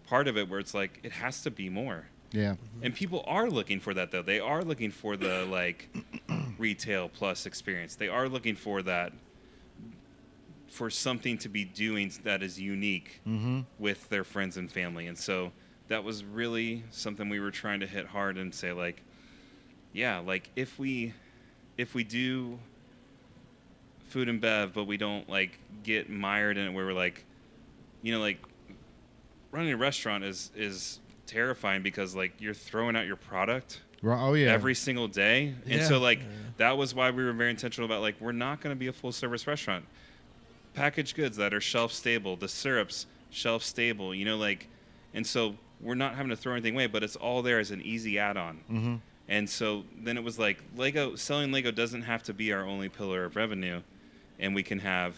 part of it, where it's like it has to be more. Yeah. And people are looking for that, though. They are looking for the like retail plus experience. They are looking for that, for something to be doing that is unique with their friends and family. And so that was really something we were trying to hit hard and say like, yeah, like if we do food and bev, but we don't like get mired in it, where we're like, you know, like running a restaurant is terrifying, because like you're throwing out your product every single day. And so like that was why we were very intentional about like, we're not going to be a full service restaurant. Packaged goods that are shelf stable, the syrups shelf stable, you know, like, and so we're not having to throw anything away, but it's all there as an easy add-on. And so then it was like selling Lego doesn't have to be our only pillar of revenue, and we can have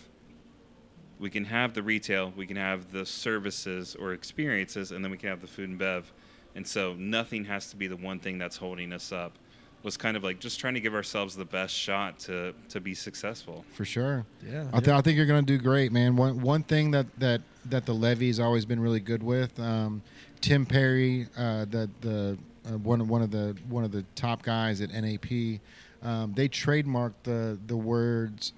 the retail, we can have the services or experiences, and then we can have the food and bev. And so nothing has to be the one thing that's holding us up. Was kind of like just trying to give ourselves the best shot to be successful. For sure. Yeah. I think you're going to do great, man. One thing that the Levee's always been really good with, Tim Perry, one of the top guys at NAP, they trademarked the words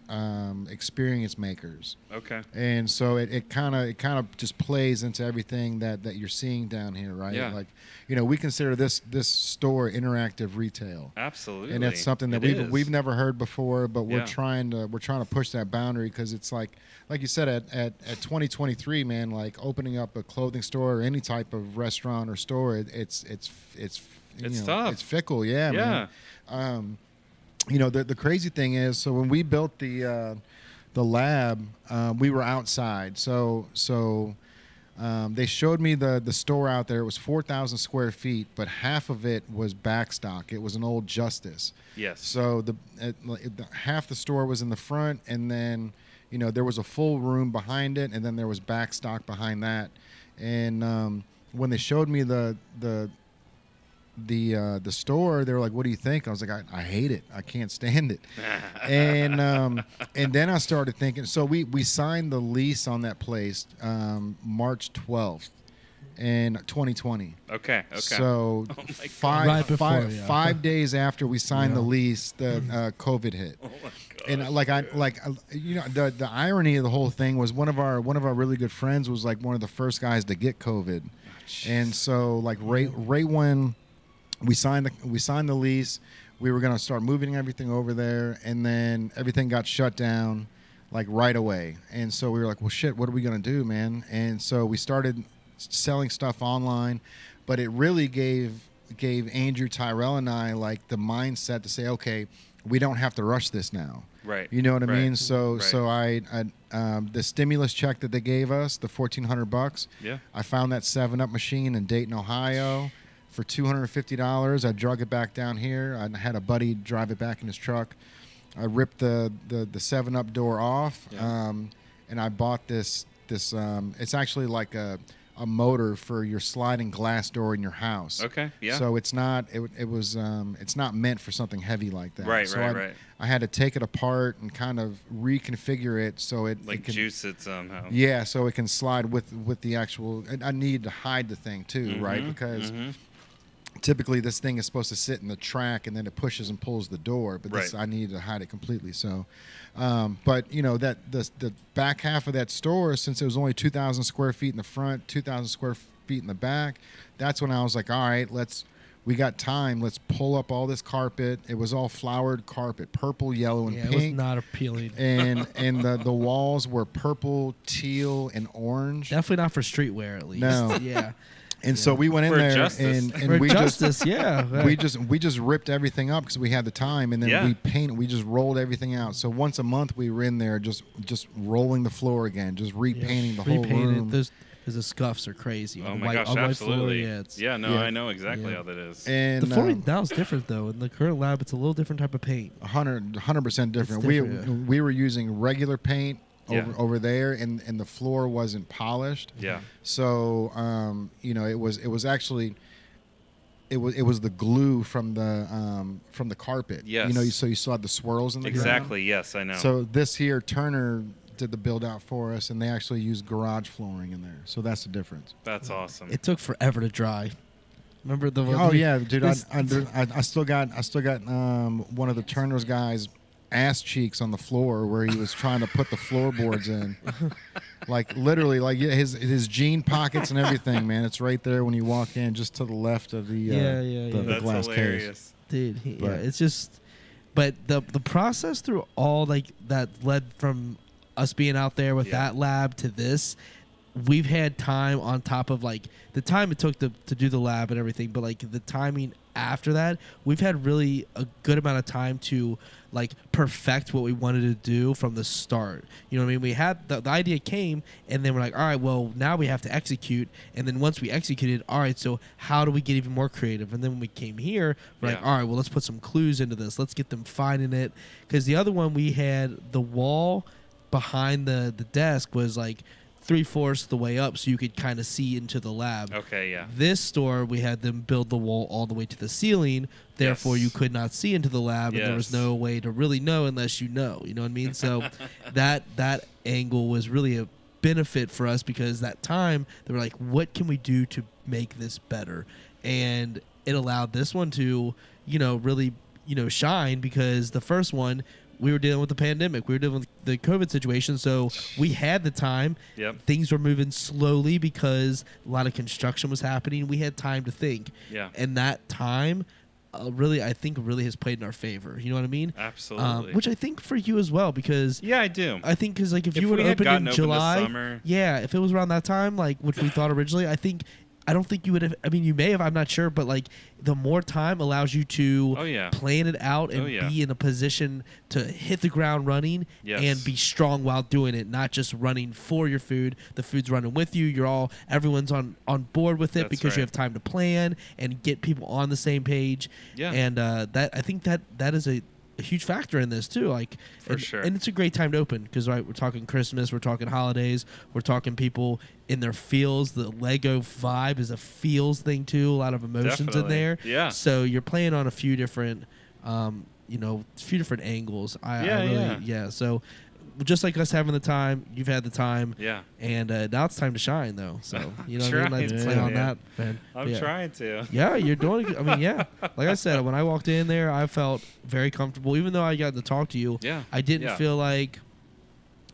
experience makers. Okay. And so it kind of just plays into everything that you're seeing down here, right? Yeah. Like, you know, we consider this store interactive retail. Absolutely. And that's something that we've never heard before, but we're trying to push that boundary, because it's like you said, at 2023, man, like opening up a clothing store or any type of restaurant or store, it's tough. It's fickle, man. You know, the crazy thing is, so when we built the lab, we were outside. So they showed me the store out there. It was 4,000 square feet, but half of it was backstock. It was an old Justice. Yes. So half the store was in the front, and then, you know, there was a full room behind it, and then there was backstock behind that. And when they showed me the store, they were like, "What do you think?" I was like, "I hate it. I can't stand it." and then I started thinking. So we signed the lease on that place March 12th, in 2020. Okay. So Oh my Right before, 5 days after we signed the lease, the COVID hit. Oh my gosh, And the irony of the whole thing was one of our really good friends was like one of the first guys to get COVID, and so like right when we signed the lease, we were gonna start moving everything over there, and then everything got shut down like right away, and so we were like, well, shit, what are we gonna do, man? And so we started selling stuff online, but it really gave Andrew, Tyrell, and I like the mindset to say, okay, we don't have to rush this now. Right. You know what I Right. mean? So Right. so I the stimulus check that they gave us, the $1,400. Yeah. I found that 7-Up machine in Dayton, Ohio, for $250. I drug it back down here. I had a buddy drive it back in his truck. I ripped the 7-Up door off, and I bought this. It's actually like a motor for your sliding glass door in your house. Okay. Yeah. So it's not it's not meant for something heavy like that. Right. So Right. I had to take it apart and kind of reconfigure it so it can juice it somehow. Yeah, so it can slide with the actual. I need to hide the thing too, right? Because typically this thing is supposed to sit in the track and then it pushes and pulls the door, but this I need to hide it completely. So, but you know that the back half of that store, since it was only 2,000 square feet in the front, 2,000 square feet in the back, that's when I was like, all right, we got time. Let's pull up all this carpet. It was all flowered carpet, purple, yellow, and pink. It was not appealing. And the walls were purple, teal, and orange. Definitely not for streetwear, at least. No. Yeah. And so we went in For there justice. and For we justice, we just ripped everything up because we had the time, and then we just rolled everything out. So once a month we were in there just rolling the floor again, just repainting the whole room. Because the scuffs are crazy. Oh my gosh, absolutely. Floor, I know exactly how that is. And the flooring now is different though. In the current lab, it's a little different type of paint. 100% different. Different, We were using regular paint over there, and the floor wasn't polished. Yeah. So it was actually it was the glue from the carpet. Yes. So you saw the swirls in the Exactly. ground. Yes, I know. So this here, Turner did the build out for us, and they actually used garage flooring in there. So that's the difference. That's awesome. It took forever to dry. Remember the? Oh yeah, dude. I still got one of the Turner's guys' ass cheeks on the floor where he was trying to put the floorboards in, like literally, like his jean pockets and everything. Man, it's right there when you walk in, just to the left of the the That's glass hilarious. Dude, it's just. But the process through all like that led from us being out there with that lab to this. We've had time on top of like the time it took to do the lab and everything, but like the timing after that, we've had really a good amount of time to like perfect what we wanted to do from the start. You know what I mean? We had the idea came, and then we're like, all right, well now we have to execute. And then once we executed, all right, so how do we get even more creative? And then when we came here, we're like, all right, well let's put some clues into this. Let's get them finding it. Because the other one we had the wall behind the desk was like 3/4 the way up, so you could kind of see into the lab. Okay, yeah. This store, we had them build the wall all the way to the ceiling, therefore you could not see into the lab, and there was no way to really know unless you know. You know what I mean? So that angle was really a benefit for us, because that time they were like, what can we do to make this better? And it allowed this one to, really, shine, because the first one, we were dealing with the pandemic. We were dealing with the COVID situation. So we had the time. Yep. Things were moving slowly because a lot of construction was happening. We had time to think. Yeah. And that time I think really has played in our favor. You know what I mean? Absolutely. Which I think for you as well, because yeah, I do. I think because like if you we would had open in gotten July, open this summer, if it was around that time, like which we thought originally, I don't think you would have. I mean, you may have. I'm not sure, but like the more time allows you to plan it out and be in a position to hit the ground running and be strong while doing it, not just running for your food. The food's running with you. Everyone's on board with it because you have time to plan and get people on the same page. Yeah, and that I think that is a huge factor in this too, for sure. And it's a great time to open because we're talking Christmas, we're talking holidays, we're talking people in their feels. The Lego vibe is a feels thing too, a lot of emotions in there. Yeah. So you're playing on a few different, few different angles. So just like us having the time, you've had the time. Yeah. And now it's time to shine, though. So, you know what I mean? Let's play on that, man. I'm trying to. Yeah, you're doing it. I mean, yeah. Like I said, when I walked in there, I felt very comfortable. Even though I got to talk to you, I didn't feel like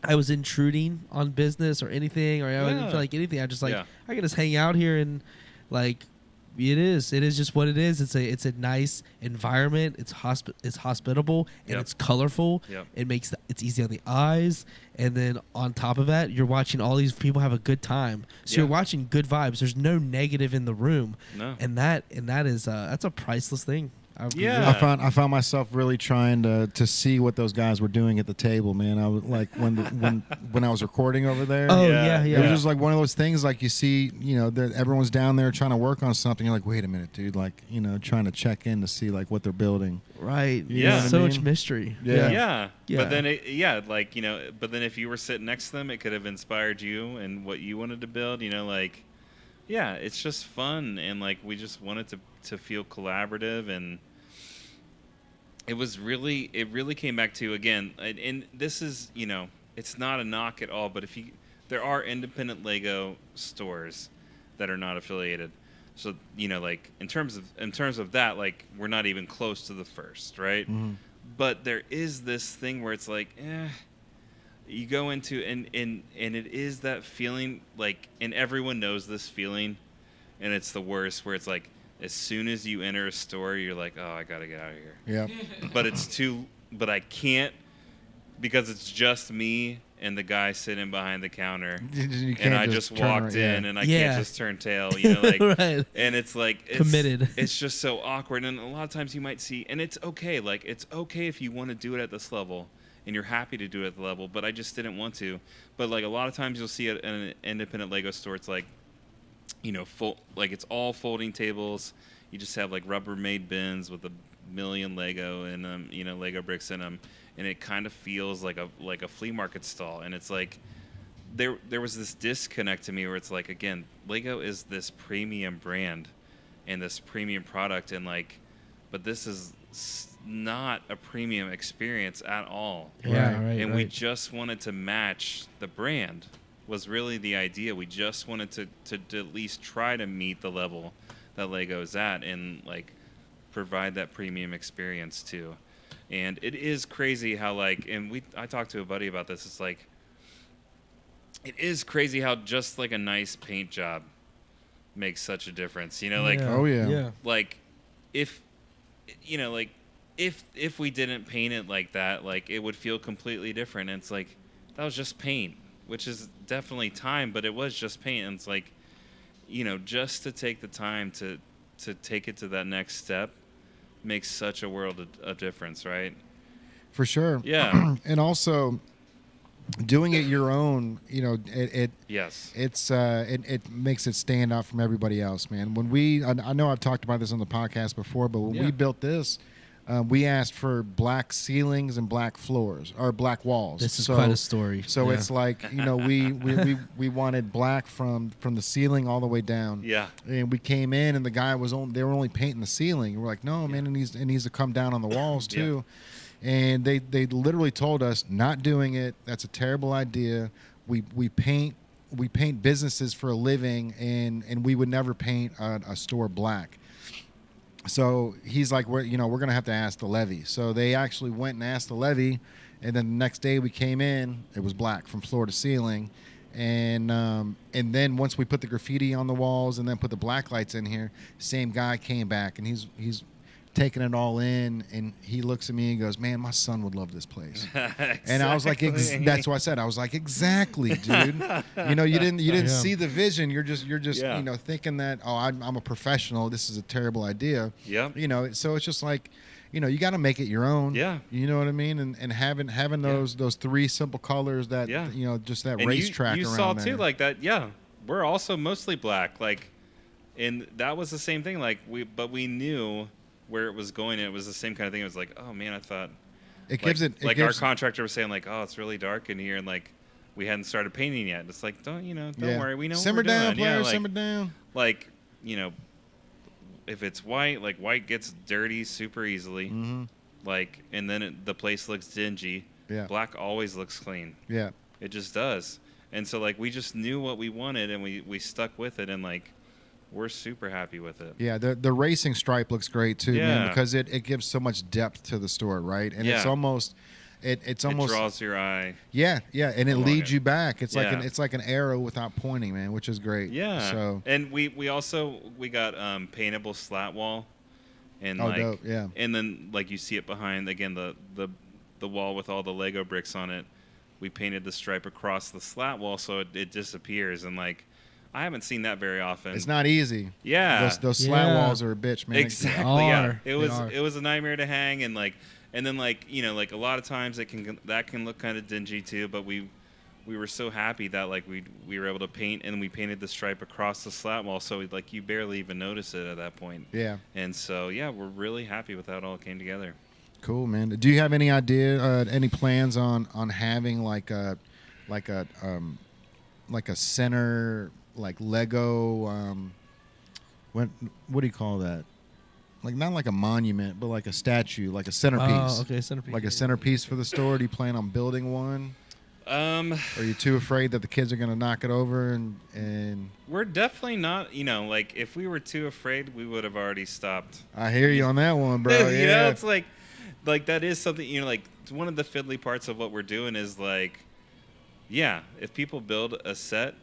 I was intruding on business or anything, or I didn't feel like anything. I just I can just hang out here and like it is just what it is. It's a nice environment. It's hospitable and it's colorful. It's easy on the eyes, and then on top of that, you're watching all these people have a good time. So you're watching good vibes. There's no negative in the room. No. And that is that's a priceless thing. I found myself really trying to see what those guys were doing at the table, man. I was like when I was recording over there. Oh yeah. It was just like one of those things, like you see, you know, that everyone's down there trying to work on something. You're like, wait a minute, dude, like, you know, trying to check in to see like what they're building. Right. So much mystery. Yeah. But then like, you know, but then if you were sitting next to them, it could have inspired you and what you wanted to build. You know, like, yeah, it's just fun, and like we just wanted to feel collaborative, and it really came back to, again, and this is, you know, it's not a knock at all, but there are independent Lego stores that are not affiliated, so, you know, like in terms of that, like we're not even close to the first, right? Mm-hmm. But there is this thing where it's like, you go into and it is that feeling, like, and everyone knows this feeling, and it's the worst, where it's like as soon as you enter a store, you're like, oh, I gotta get out of here. Yeah. But I can't, because it's just me and the guy sitting behind the counter, and I just walked in, and I can't just turn tail, you know, like, right. And it's like committed. It's just so awkward, and a lot of times you might see, and it's okay, like it's okay if you want to do it at this level. And you're happy to do it at the level, but I just didn't want to. But like a lot of times you'll see at an independent Lego store, it's like, you know, like it's all folding tables. You just have like Rubbermaid bins with a million Lego in them, you know, Lego bricks in them, and it kind of feels like a flea market stall. And it's like there was this disconnect to me where it's like, again, Lego is this premium brand and this premium product, and like, but this is not a premium experience at all. Yeah, right. And we just wanted to match the brand, was really the idea. We just wanted to at least try to meet the level that Lego's at, and like provide that premium experience too. And it is crazy how, like, and I talked to a buddy about this. It's like, it is crazy how just like a nice paint job makes such a difference. You know, like, like if, you know, like, if we didn't paint it like that, like it would feel completely different. And it's like, that was just paint, which is definitely time, but it was just paint. And it's like, you know, just to take the time to take it to that next step makes such a world of difference, right? For sure. Yeah. And also doing it your own, you know, it makes it stand out from everybody else, man. When I know I've talked about this on the podcast before, but when we built this, we asked for black ceilings and black floors, or black walls. This is quite a story. So it's like, you know, we wanted black from the ceiling all the way down. Yeah. And we came in, and the guy they were only painting the ceiling. And we're like, no, man, it needs to come down on the walls too. And they literally told us, not doing it. That's a terrible idea. We paint businesses for a living, and we would never paint a store black. So he's like, we're going to have to ask the Levee. So they actually went and asked the Levee, and then the next day we came in, it was black from floor to ceiling. And then once we put the graffiti on the walls and then put the black lights in here, same guy came back, and he's taking it all in, and he looks at me and goes, man, my son would love this place. Exactly. And I was like, that's what I said. I was like, exactly, dude. You know, you didn't see the vision. You're just you know, thinking that, oh, I'm a professional, this is a terrible idea. Yeah. You know, so it's just like, you know, you got to make it your own. Yeah. You know what I mean? And having those three simple colors that, you know, just that racetrack around there. You saw too, like that. Yeah. We're also mostly black. Like, and that was the same thing. Like we knew where it was going, and it was the same kind of thing. It was like, oh man, I thought our contractor was saying, like, oh, it's really dark in here, and like we hadn't started painting yet. It's like, don't worry, we know simmer what we're down, doing. Players, simmer down. Like, you know, if it's white, like white gets dirty super easily. Mm-hmm. Like, and then the place looks dingy. Yeah. Black always looks clean. Yeah. It just does. And so like we just knew what we wanted, and we stuck with it, and like we're super happy with it. Yeah, the racing stripe looks great too, man, because it gives so much depth to the store, right? And it's almost it draws your eye. Yeah, and it leads you back. It's like Yeah. it's like an arrow without pointing, man, which is great. Yeah. So and we got paintable slat wall, and dope, yeah. And then like you see it behind again the wall with all the Lego bricks on it. We painted the stripe across the slat wall so it disappears, and like I haven't seen that very often. It's not easy. Yeah. Those slat walls are a bitch, man. Exactly. Yeah. It was a nightmare to hang, and then like you know like a lot of times that can look kind of dingy too, but we were so happy that like we were able to paint, and we painted the stripe across the slat wall, so like you barely even notice it at that point. Yeah. And so yeah, we're really happy with how it all came together. Cool, man. Do you have any idea, any plans on having like a center like Lego? What do you call that? Like not like a monument, but like a statue, like a centerpiece. Oh, okay, centerpiece. Like a centerpiece for the store. Do you plan on building one? Are you too afraid that the kids are gonna knock it over and? We're definitely not. You know, like if we were too afraid, we would have already stopped. I hear you on that one, bro. Yeah. You know, it's like that is something, you know, like one of the fiddly parts of what we're doing is like, yeah, if people build a set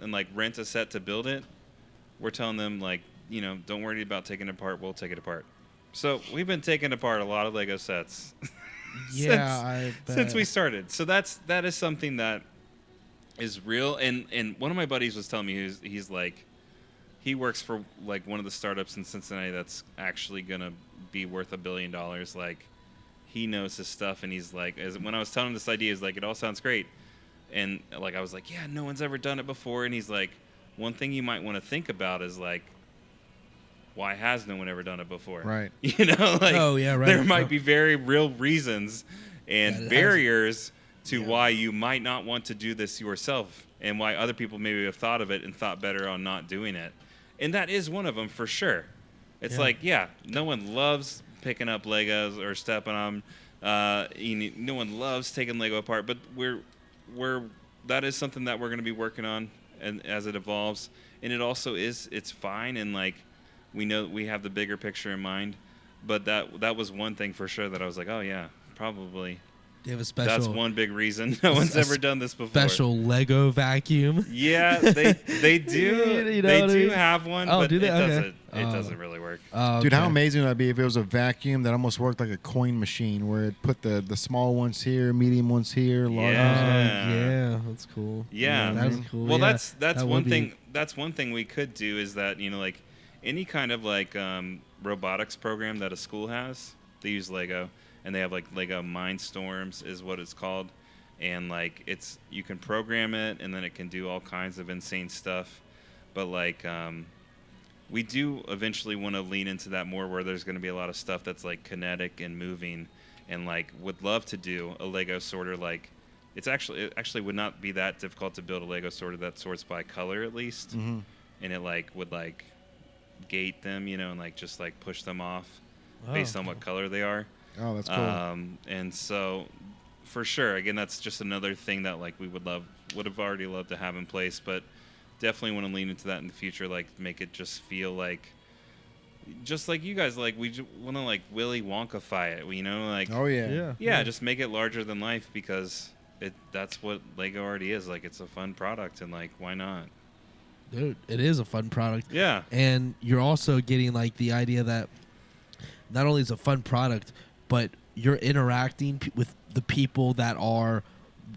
and like rent a set to build it, we're telling them like, you know, don't worry about taking it apart, we'll take it apart. So we've been taking apart a lot of Lego sets since we started. So that is something that is real. And one of my buddies was telling me he's like, he works for like one of the startups in Cincinnati that's actually gonna be worth $1 billion. Like, he knows his stuff, and he's like, when I was telling him this idea, he's like, it all sounds great, and like I was like, yeah, no one's ever done it before, and he's like, one thing you might want to think about is like, why has no one ever done it before? Right. You know, like, oh yeah, right. There might be very real reasons and barriers to why you might not want to do this yourself, and why other people maybe have thought of it and thought better on not doing it. And that is one of them for sure. It's like, no one loves picking up Legos or stepping on them. No one loves taking Lego apart, but that is something that we're going to be working on, and as it evolves. And it also it's fine, and like we know we have the bigger picture in mind. But that was one thing for sure that I was like, oh yeah, probably. Do you have a special? That's one big reason no one's ever done this before. Special Lego vacuum. Yeah, they do. You know they do have one, but do they? It doesn't really work. Dude, how amazing would that be if it was a vacuum that almost worked like a coin machine, where it put the small ones here, medium ones here, large ones here. Yeah, that's cool. Yeah, that's cool. Well, yeah, that's one thing. That's one thing we could do is that, you know, like any kind of like robotics program that a school has, they use Lego. And they have like Lego Mindstorms is what it's called, and like you can program it, and then it can do all kinds of insane stuff. But like we do eventually want to lean into that more, where there's going to be a lot of stuff that's like kinetic and moving, and like would love to do a Lego sorter. Like it actually would not be that difficult to build a Lego sorter that sorts by color at least, and it like would like gate them, you know, and like just like push them off based on what color they are. Oh, that's cool. And so, for sure, again, that's just another thing that like we would have already loved to have in place, but definitely want to lean into that in the future. Like, make it just feel like, just like you guys, like we want to like Willy Wonkify it, you know, like yeah, just make it larger than life, because that's what Lego already is. Like, it's a fun product, and like, why not? Dude, it is a fun product. Yeah, and you're also getting like the idea that not only is it a fun product, but you're interacting with the people that are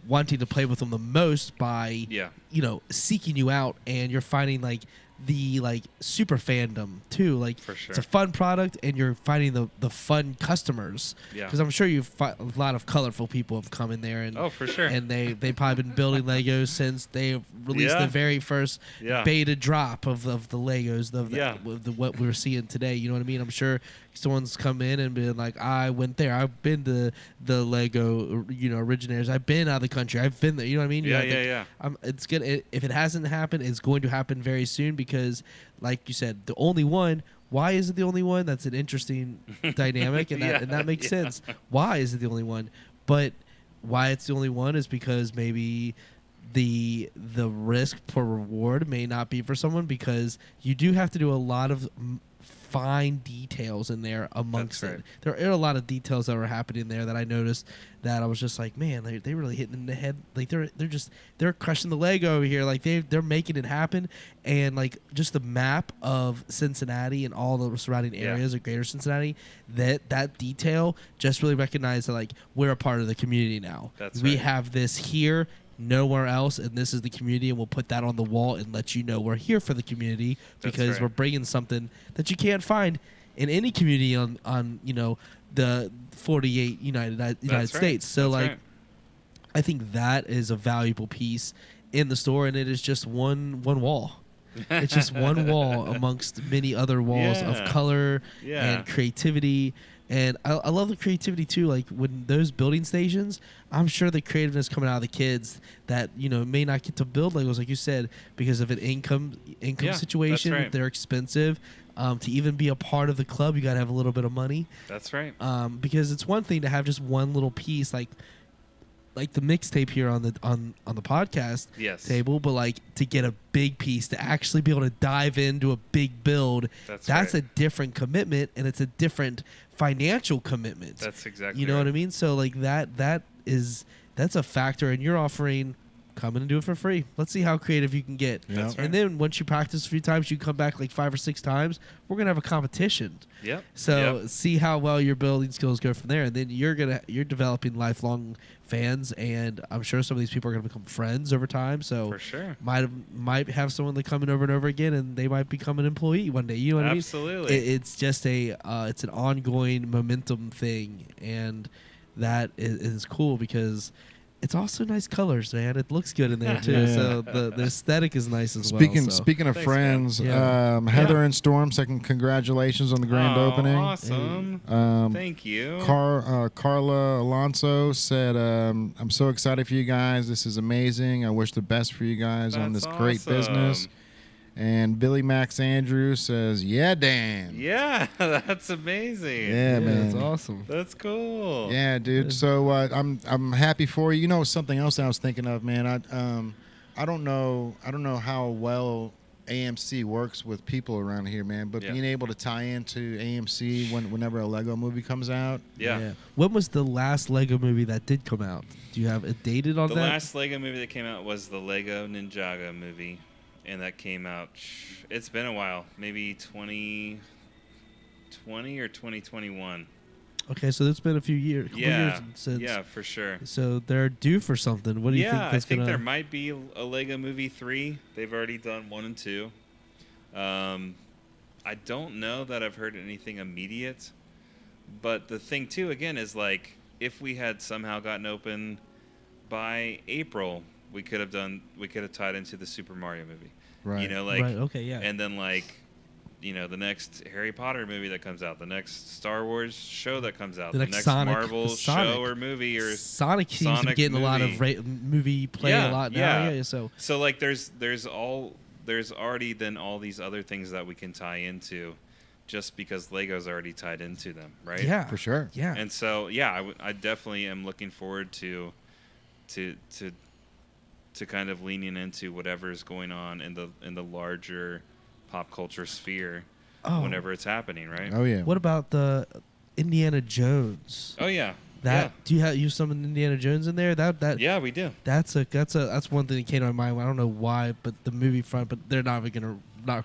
wanting to play with them the most by, you know, seeking you out, and you're finding like the like super fandom too. Like, for sure, it's a fun product, and you're finding the fun customers. Yeah, because I'm sure a lot of colorful people have come in there, and for sure, and they've probably been building Legos since they released the very first beta drop of the Legos of what we're seeing today. You know what I mean? I'm sure someone's come in and been like, I went there. I've been to the Lego, you know, originators. I've been out of the country. I've been there. You know what I mean? Yeah. It's good. If it hasn't happened, it's going to happen very soon, because, like you said, the only one. Why is it the only one? That's an interesting dynamic, and that makes sense. Why is it the only one? But why it's the only one is because maybe the risk per reward may not be for someone, because you do have to do a lot of fine details in there amongst it. There are a lot of details that were happening there that I noticed that I was just like, man, they really hitting in the head. Like they're crushing the Lego over here. Like they're making it happen. And like just the map of Cincinnati and all the surrounding areas of greater Cincinnati, that detail just really recognized that like we're a part of the community now. We have this here, nowhere else, and this is the community, and we'll put that on the wall and let you know we're here for the community, because we're bringing something that you can't find in any community on the 48 United States. So I think that is a valuable piece in the store, and it is just one wall. It's just one wall amongst many other walls of color and creativity. And I love the creativity too. Like when those building stations, I'm sure the creativeness coming out of the kids that may not get to build Legos, like you said, because of an income situation. They're expensive. To even be a part of the club, you got to have a little bit of money. That's right. Because it's one thing to have just one little piece, like the mixtape here on the podcast table, but like to get a big piece, to actually be able to dive into a big build, that's a different commitment, and it's a different financial commitment. That's exactly you know what I mean. So like that's a factor, and you're offering, come in and do it for free. Let's see how creative you can get. Yep. That's right. And then once you practice a few times, you come back like 5 or 6 times, we're gonna have a competition. So see how well your building skills go from there, and then you're developing lifelong fans, and I'm sure some of these people are gonna become friends over time. So for sure, might have someone that come in over and over again, and they might become an employee one day. You know what I mean? Absolutely. It's just it's an ongoing momentum thing, and that is cool because it's also nice colors, man. It looks good in there too. So the aesthetic is nice as well. Speaking of friends, Heather and Storm, second congratulations on the grand opening. Awesome. Thank you. Carla Alonso said, I'm so excited for you guys. This is amazing. I wish the best for you guys on this great business. And Billy Max Andrews says, "Yeah, Dan." Yeah, that's amazing. Yeah, man, that's awesome. That's cool. Yeah, dude. So I'm happy for you. You know, something else I was thinking of, man. I don't know how well AMC works with people around here, man. But being able to tie into AMC whenever a Lego movie comes out. Yeah. When was the last Lego movie that did come out? Do you have it dated on that? The last Lego movie that came out was the Lego Ninjago movie. And that came out, it's been a while, maybe 2020 or 2021. Okay, so it's been a few years. Yeah, since. Yeah, for sure. So they're due for something. What do you think? I think there might be a Lego Movie 3. They've already done 1 and 2. I don't know that I've heard anything immediate. But the thing, too, again, is like, if we had somehow gotten open by April, we could have tied into the Super Mario movie. Right. Okay, yeah. And then the next Harry Potter movie that comes out, the next Star Wars show that comes out, the next Sonic, Marvel show or movie, or Sonic seems to be getting a lot of movie play a lot now. Yeah. So like there's already then all these other things that we can tie into, just because Lego's already tied into them, right? Yeah, for sure. Yeah. And so I definitely am looking forward to kind of leaning into whatever is going on in the larger pop culture sphere whenever it's happening, right? Oh yeah. What about the Indiana Jones? Oh yeah. Do you have some Indiana Jones in there? That yeah, we do. That's one thing that came to my mind. I don't know why, but the movie front, but they're not gonna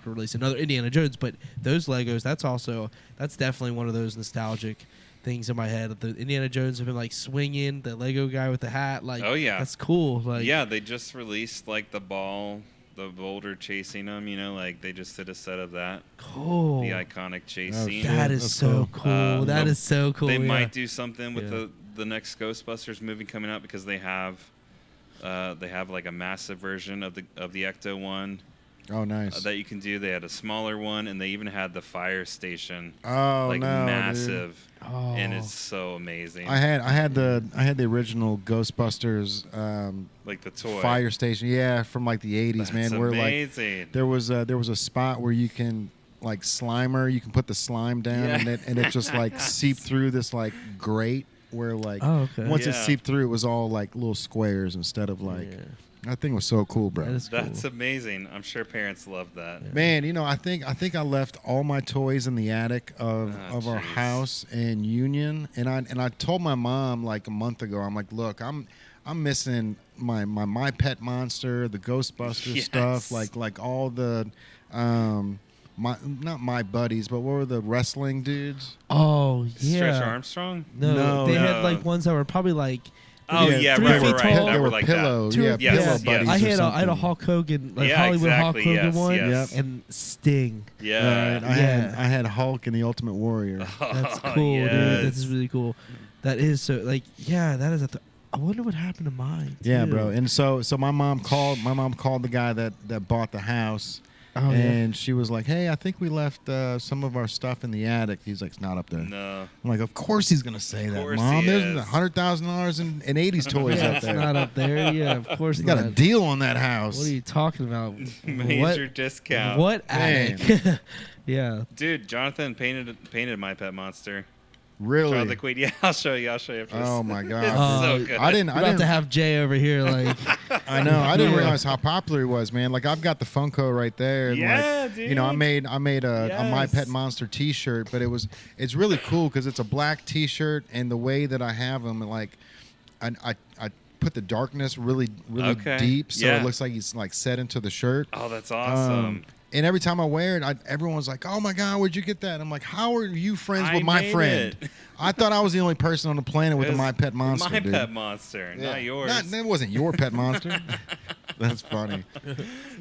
release another Indiana Jones. But those Legos, that's definitely one of those nostalgic things in my head. The Indiana Jones of him like swinging, the Lego guy with the hat, like, oh yeah, that's cool. Like, yeah, they just released like the boulder chasing them. Like they just did a set of that. Cool. The iconic chase scene. That is so cool. That is so cool. They might do something with the next Ghostbusters movie coming out, because they have like a massive version of the Ecto one. Oh, nice. That you can do. They had a smaller one, and they even had the fire station. Oh, massive. Dude. Oh. And it's so amazing. I had the original Ghostbusters like the toy fire station, from like the 80s. That's man. Where amazing. Like there was a spot where you can like Slimer, you can put the slime down and it just like seep through this like grate. where like once it seeped through, it was all like little squares instead of like. That thing was so cool, bro. That's amazing. I'm sure parents love that. Man, you know, I think I left all my toys in the attic of our house in Union, and I told my mom like a month ago. I'm like, look, I'm missing my Pet Monster, the Ghostbuster stuff, like all the not my buddies, but what were the wrestling dudes? Oh yeah, Stretch Armstrong. No, they had like ones that were probably like. Oh yeah, right. They were like pillow, pillow buddies. I had a Hulk Hogan, like Hollywood Hulk Hogan one, and Sting. Yeah, I had Hulk and the Ultimate Warrior. That's cool, dude. That's really cool. That is so like that is I wonder what happened to mine. Yeah, bro. And so my mom called the guy that bought the house. And she was like, hey, I think we left some of our stuff in the attic. He's like, it's not up there. No. I'm like, of course he's going to say that, Mom. There's $100,000 in 80s toys up there. It's not up there. Yeah, of course You got a deal on that house. What are you talking about? Major discount. What attic? Yeah. Dude, Jonathan painted my Pet Monster. Really? Jonathan Quaid. Yeah, I'll show you after this. Oh my God! It's so good. I didn't have to have Jay over here, like. I know. I didn't realize how popular he was, man. Like I've got the Funko right there. And dude. You know, I made a My Pet Monster T-shirt, but it's really cool because it's a black T-shirt, and the way that I have them, like, I put the darkness really deep, so it looks like he's like set into the shirt. Oh, that's awesome. And every time I wear it, everyone's like, "Oh my God, where'd you get that?" I'm like, "How are you friends with my friend?" I thought I was the only person on the planet with a My Pet Monster. My Pet Monster, not yours. That wasn't your Pet Monster. That's funny.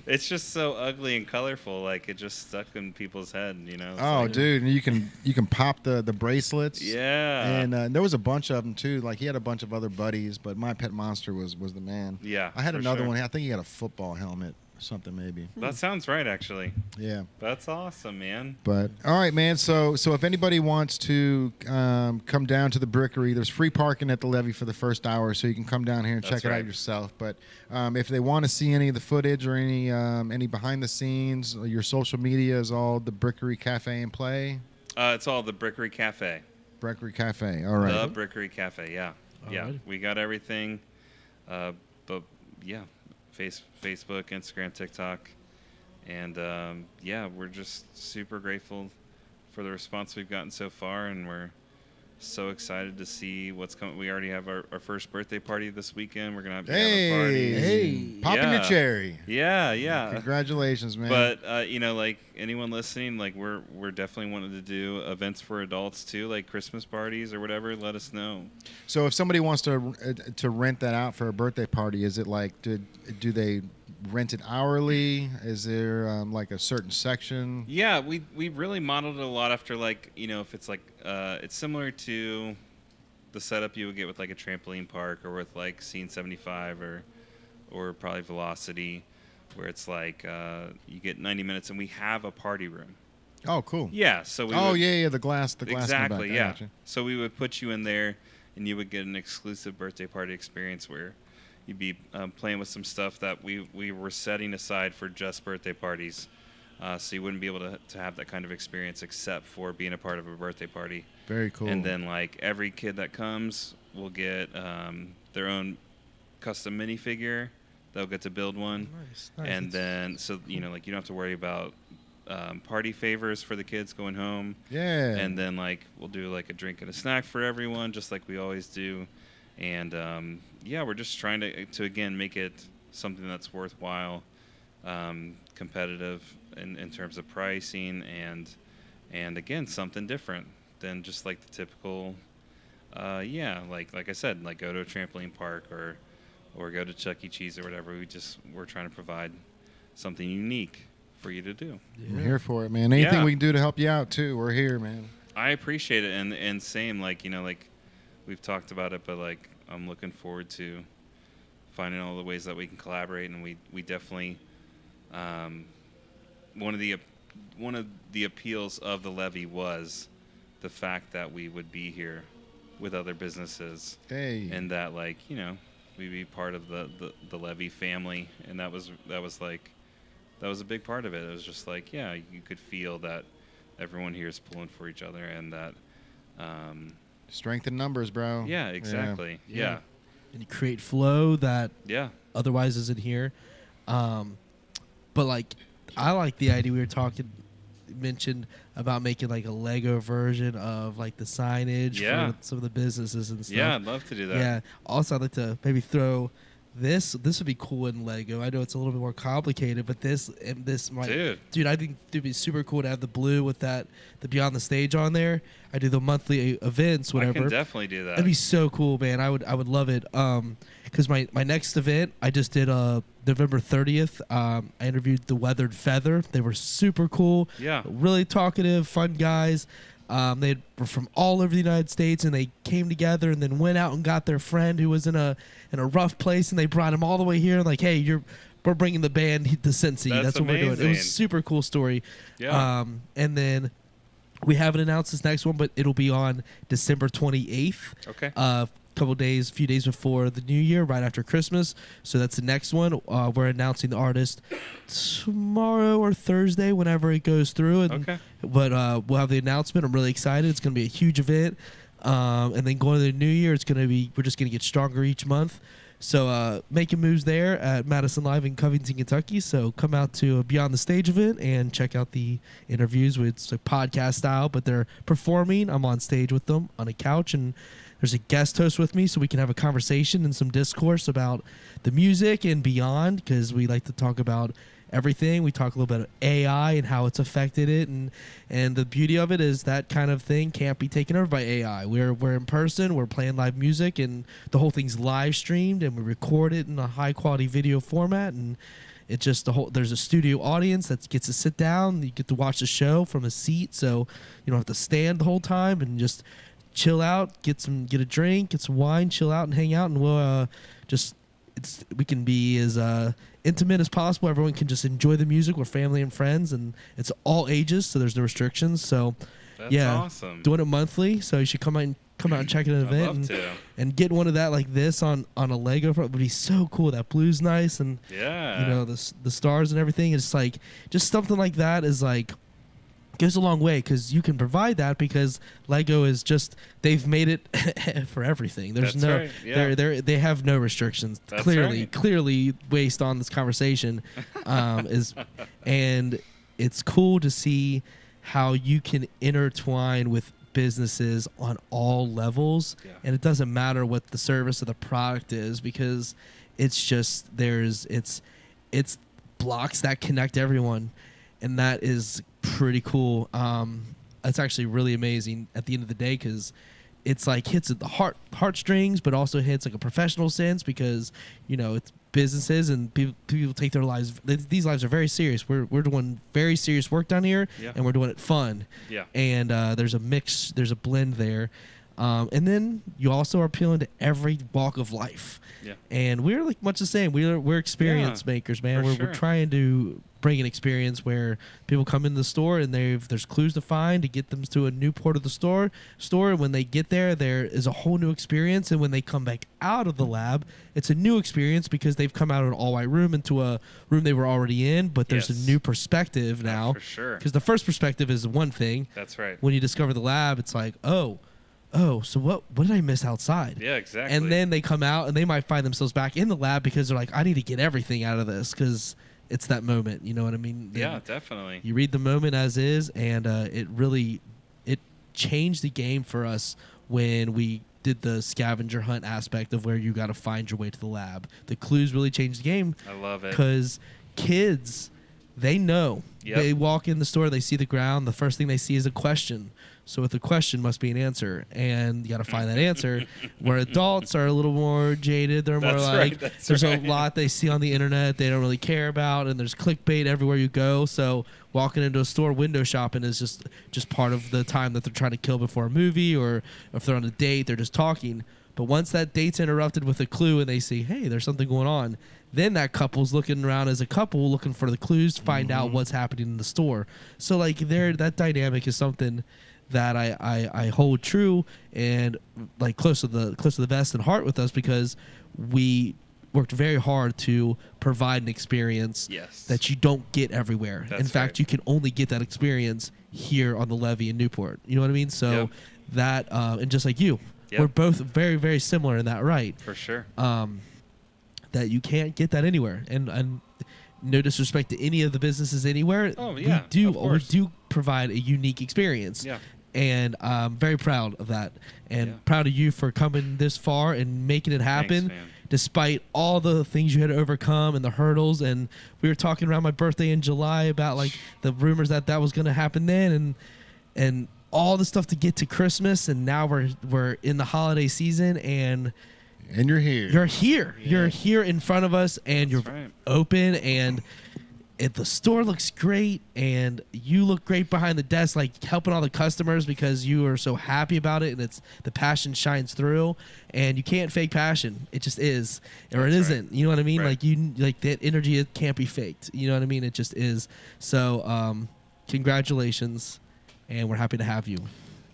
It's just so ugly and colorful. Like it just stuck in people's head, you know. It's dude, and you can pop the bracelets. Yeah. And there was a bunch of them too. Like he had a bunch of other buddies, but My Pet Monster was the man. Yeah. I had another one. I think he had a football helmet. Something maybe. That sounds right, actually. Yeah. That's awesome, man. But all right, man. So if anybody wants to come down to the Brickery, there's free parking at the Levee for the first hour, so you can come down here and check it out yourself. But if they want to see any of the footage or any behind the scenes, your social media is all the Brickery Cafe and Play. It's all the Brickery Cafe. Brickery Cafe. All right. The Brickery Cafe. Yeah. Right. We got everything. But yeah. Facebook, Instagram, TikTok, and we're just super grateful for the response we've gotten so far, and we're so excited to see what's coming. We already have our first birthday party this weekend. We're gonna have piano parties. Hey, popping your cherry. Yeah. Congratulations, man. But like anyone listening, like we're definitely wanting to do events for adults too, like Christmas parties or whatever. Let us know. So if somebody wants to rent that out for a birthday party, is it like do they rent it hourly? Is there like a certain section? Yeah, we really modeled it a lot after like if it's like it's similar to the setup you would get with like a trampoline park or with like Scene 75 or probably Velocity, where it's like you get 90 minutes and we have a party room. Oh, cool. Yeah. So we the glass. Exactly. Yeah. Gotcha. So we would put you in there, and you would get an exclusive birthday party experience where you'd be playing with some stuff that we were setting aside for just birthday parties. So you wouldn't be able to have that kind of experience except for being a part of a birthday party. Very cool. And then like every kid that comes will get their own custom minifigure. They'll get to build one. Nice. And then like you don't have to worry about party favors for the kids going home. Yeah. And then like we'll do like a drink and a snack for everyone, just like we always do. And we're just trying to again make it something that's worthwhile, competitive in terms of pricing, and again something different than just like the typical, like I said, like go to a trampoline park or go to Chuck E. Cheese or whatever. We're trying to provide something unique for you to do. Yeah. We're here for it, man. Anything we can do to help you out too, we're here, man. I appreciate it, and same, like like we've talked about it, but like I'm looking forward to finding all the ways that we can collaborate, and we definitely one of the appeals of the Levee was the fact that we would be here with other businesses, and that like we'd be part of the Levee family, and that was a big part of it. It was just like you could feel that everyone here is pulling for each other, and that Strength in numbers, bro. Yeah, exactly. Yeah. And you create flow that otherwise isn't here. But like, I like the idea we were mentioned about making like a Lego version of like the signage for some of the businesses and stuff. Yeah, I'd love to do that. Yeah. Also, I'd like to maybe throw this would be cool in Lego. I know it's a little bit more complicated, but this might, dude, I think it'd be super cool to have the blue with the Beyond the Stage on there. I do the monthly events, whatever. I can definitely do that. That'd be so cool, man. I would love it. Because my next event, I just did November 30th. I interviewed the Weathered Feather. They were super cool. Yeah. Really talkative, fun guys. They were from all over the United States, and they came together and then went out and got their friend who was in a rough place, and they brought him all the way here. And like, hey, we're bringing the band to Cincy. That's what we're doing. It was a super cool story. Yeah. And then we haven't announced this next one, but it'll be on December 28th. Okay. A few days before the new year, right after Christmas. So that's the next one. We're announcing the artist tomorrow or Thursday, whenever it goes through. Okay. But we'll have the announcement. I'm really excited. It's going to be a huge event. And then going to the new year, we're just going to get stronger each month. So making moves there at Madison Live in Covington, Kentucky. So come out to a Beyond the Stage event and check out the interviews. It's a podcast style, but they're performing. I'm on stage with them on a couch, and there's a guest host with me, so we can have a conversation and some discourse about the music and beyond, because we like to talk about everything. We talk a little bit of AI and how it's affected it, and the beauty of it is that kind of thing can't be taken over by AI. We're in person, we're playing live music, and the whole thing's live streamed, and we record it in a high quality video format, and it's just there's a studio audience that gets to sit down. You get to watch the show from a seat, so you don't have to stand the whole time, and just chill out, get a drink, get some wine, chill out and hang out, and we'll we can be as intimate as possible. Everyone can just enjoy the music. We're family and friends, and it's all ages, so there's no restrictions. So that's awesome. Doing it monthly, so you should come out and check an event and get one of that like this on a Lego front would be so cool. That blue's nice, and the stars and everything. It's like just something like that is like goes a long way, because you can provide that, because Lego is just, they've made it for everything. There's they have no restrictions. That's clearly based on this conversation and it's cool to see how you can intertwine with businesses on all levels, and it doesn't matter what the service or the product is, because it's just it's blocks that connect everyone, and that is pretty cool. It's actually really amazing at the end of the day, because it's like hits at the heartstrings, but also hits like a professional sense, because it's businesses and people take their lives. These lives are very serious. We're doing very serious work down here, and we're doing it fun. And there's a mix, there's a blend there. And then you also are appealing to every walk of life. And we're like much the same. We're experience makers, man. We're trying to bring an experience where people come into the store and there's clues to find to get them to a Newport of the store. And when they get there is a whole new experience. And when they come back out of the lab, it's a new experience, because they've come out of an all-white room into a room they were already in, but there's a new perspective now. For sure. Because the first perspective is one thing. That's right. When you discover the lab, it's like, oh, so what did I miss outside? Yeah, exactly. And then they come out and they might find themselves back in the lab, because they're like, I need to get everything out of this, because it's that moment. You know what I mean? Yeah, definitely. You read the moment as is, and it changed the game for us when we did the scavenger hunt aspect of where you got to find your way to the lab. The clues really changed the game. I love it. Because kids, they know. They walk in the store, they see the ground, the first thing they see is a question. So with a question must be an answer, and you got to find that answer. Where adults are a little more jaded, they're more there's a lot they see on the internet they don't really care about, and there's clickbait everywhere you go. So walking into a store window shopping is just part of the time that they're trying to kill before a movie, or if they're on a date, they're just talking. But once that date's interrupted with a clue and they see, hey, there's something going on, then that couple's looking around as a couple, looking for the clues to find out what's happening in the store. So like that dynamic is something that I hold true and like close to the vest and heart with us, because we worked very hard to provide an experience that you don't get everywhere. In fact, you can only get that experience here on the Levee in Newport. You know what I mean? So that, and just like you, Yep. we're both very, very similar in that, right? For sure. That you can't get that anywhere, and no disrespect to any of the businesses anywhere. Oh yeah, we do provide a unique experience. Yeah. And I'm very proud of that, and Yeah. proud of you for coming this far and making it happen, Thanks, man. despite all the things you had to overcome and the hurdles. And we were talking around my birthday in July about like the rumors that was going to happen then, and all the stuff to get to Christmas, and now we're in the holiday season, and you're here. You're here. Yeah. You're here in front of us, and That's you're right. open, and the store looks great, and you look great behind the desk, like helping all the customers because you are so happy about it, and it's the passion shines through, and you can't fake passion. It just is, or it That's isn't. You know what I mean? Right. Like that energy, it can't be faked. You know what I mean? It just is. So, congratulations, and we're happy to have you.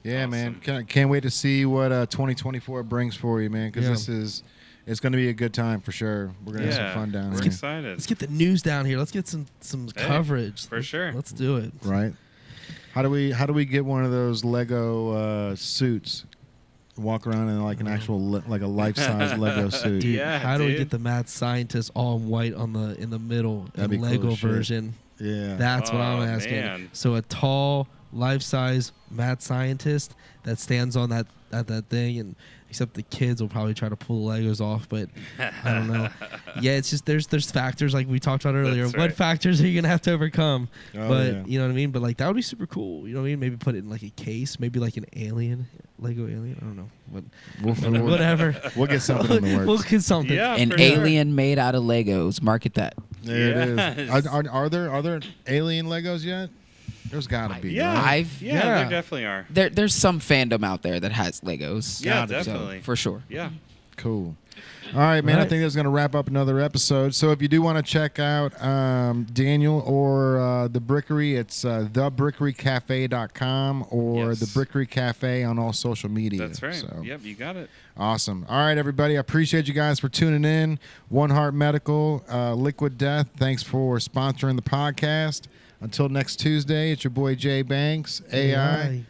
Yeah, Awesome. man. Can't wait to see what 2024 brings for you, man. Because it's going to be a good time for sure. We're going to have some fun down We're there. excited. Let's get the news down here. Let's get some coverage. for sure. Let's do it. Right. How do we get one of those Lego suits? Walk around in like an actual like a life-size Lego suit. Dude, Yeah, how do we dude. get the mad scientist all in white in the middle, That'd the be cool Lego as shit. version? Yeah. That's what I'm Oh, asking. man. So a tall, life-size mad scientist that stands on that thing, and except the kids will probably try to pull the Legos off, but I don't know. Yeah, it's just there's factors like we talked about earlier. That's What right. factors are you gonna have to overcome? Oh, but yeah. you know what I mean. But like that would be super cool. You know what I mean? Maybe put it in like a case, maybe like an alien, Lego alien. I don't know. But whatever. We'll get something in the works. We'll get something. Yeah, An for sure. alien made out of Legos. Market that. There it Yes. is. Are there alien Legos yet? There's got to be. Yeah. right? Yeah, Yeah. there definitely are. There's some fandom out there that has Legos. Yeah, So, definitely. for sure. Yeah. Cool. All right, man. I Right. think that's going to wrap up another episode. So if you do want to check out Daniel or the Brickery, it's thebrickerycafe.com or Yes. the Brickery Cafe on all social media. That's right. So, Yep, you got it. awesome. All right, everybody. I appreciate you guys for tuning in. One Heart Medical, Liquid Death. Thanks for sponsoring the podcast. Until next Tuesday, it's your boy Jay Banks, AI.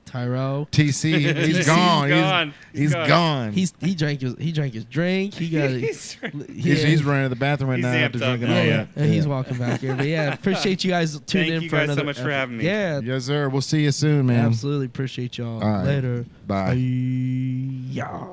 Tyro. TC, he's gone. He's gone. He drank his drink. He got He's He's running to the bathroom right He's now after amped up drinking now. all yeah, that. and he's walking back here. But yeah, appreciate you guys tuning Thank in you for guys so another. much for having me. Yeah, Yes, sir. We'll see you soon, man. absolutely appreciate y'all. All right. Later. Bye. Yeah.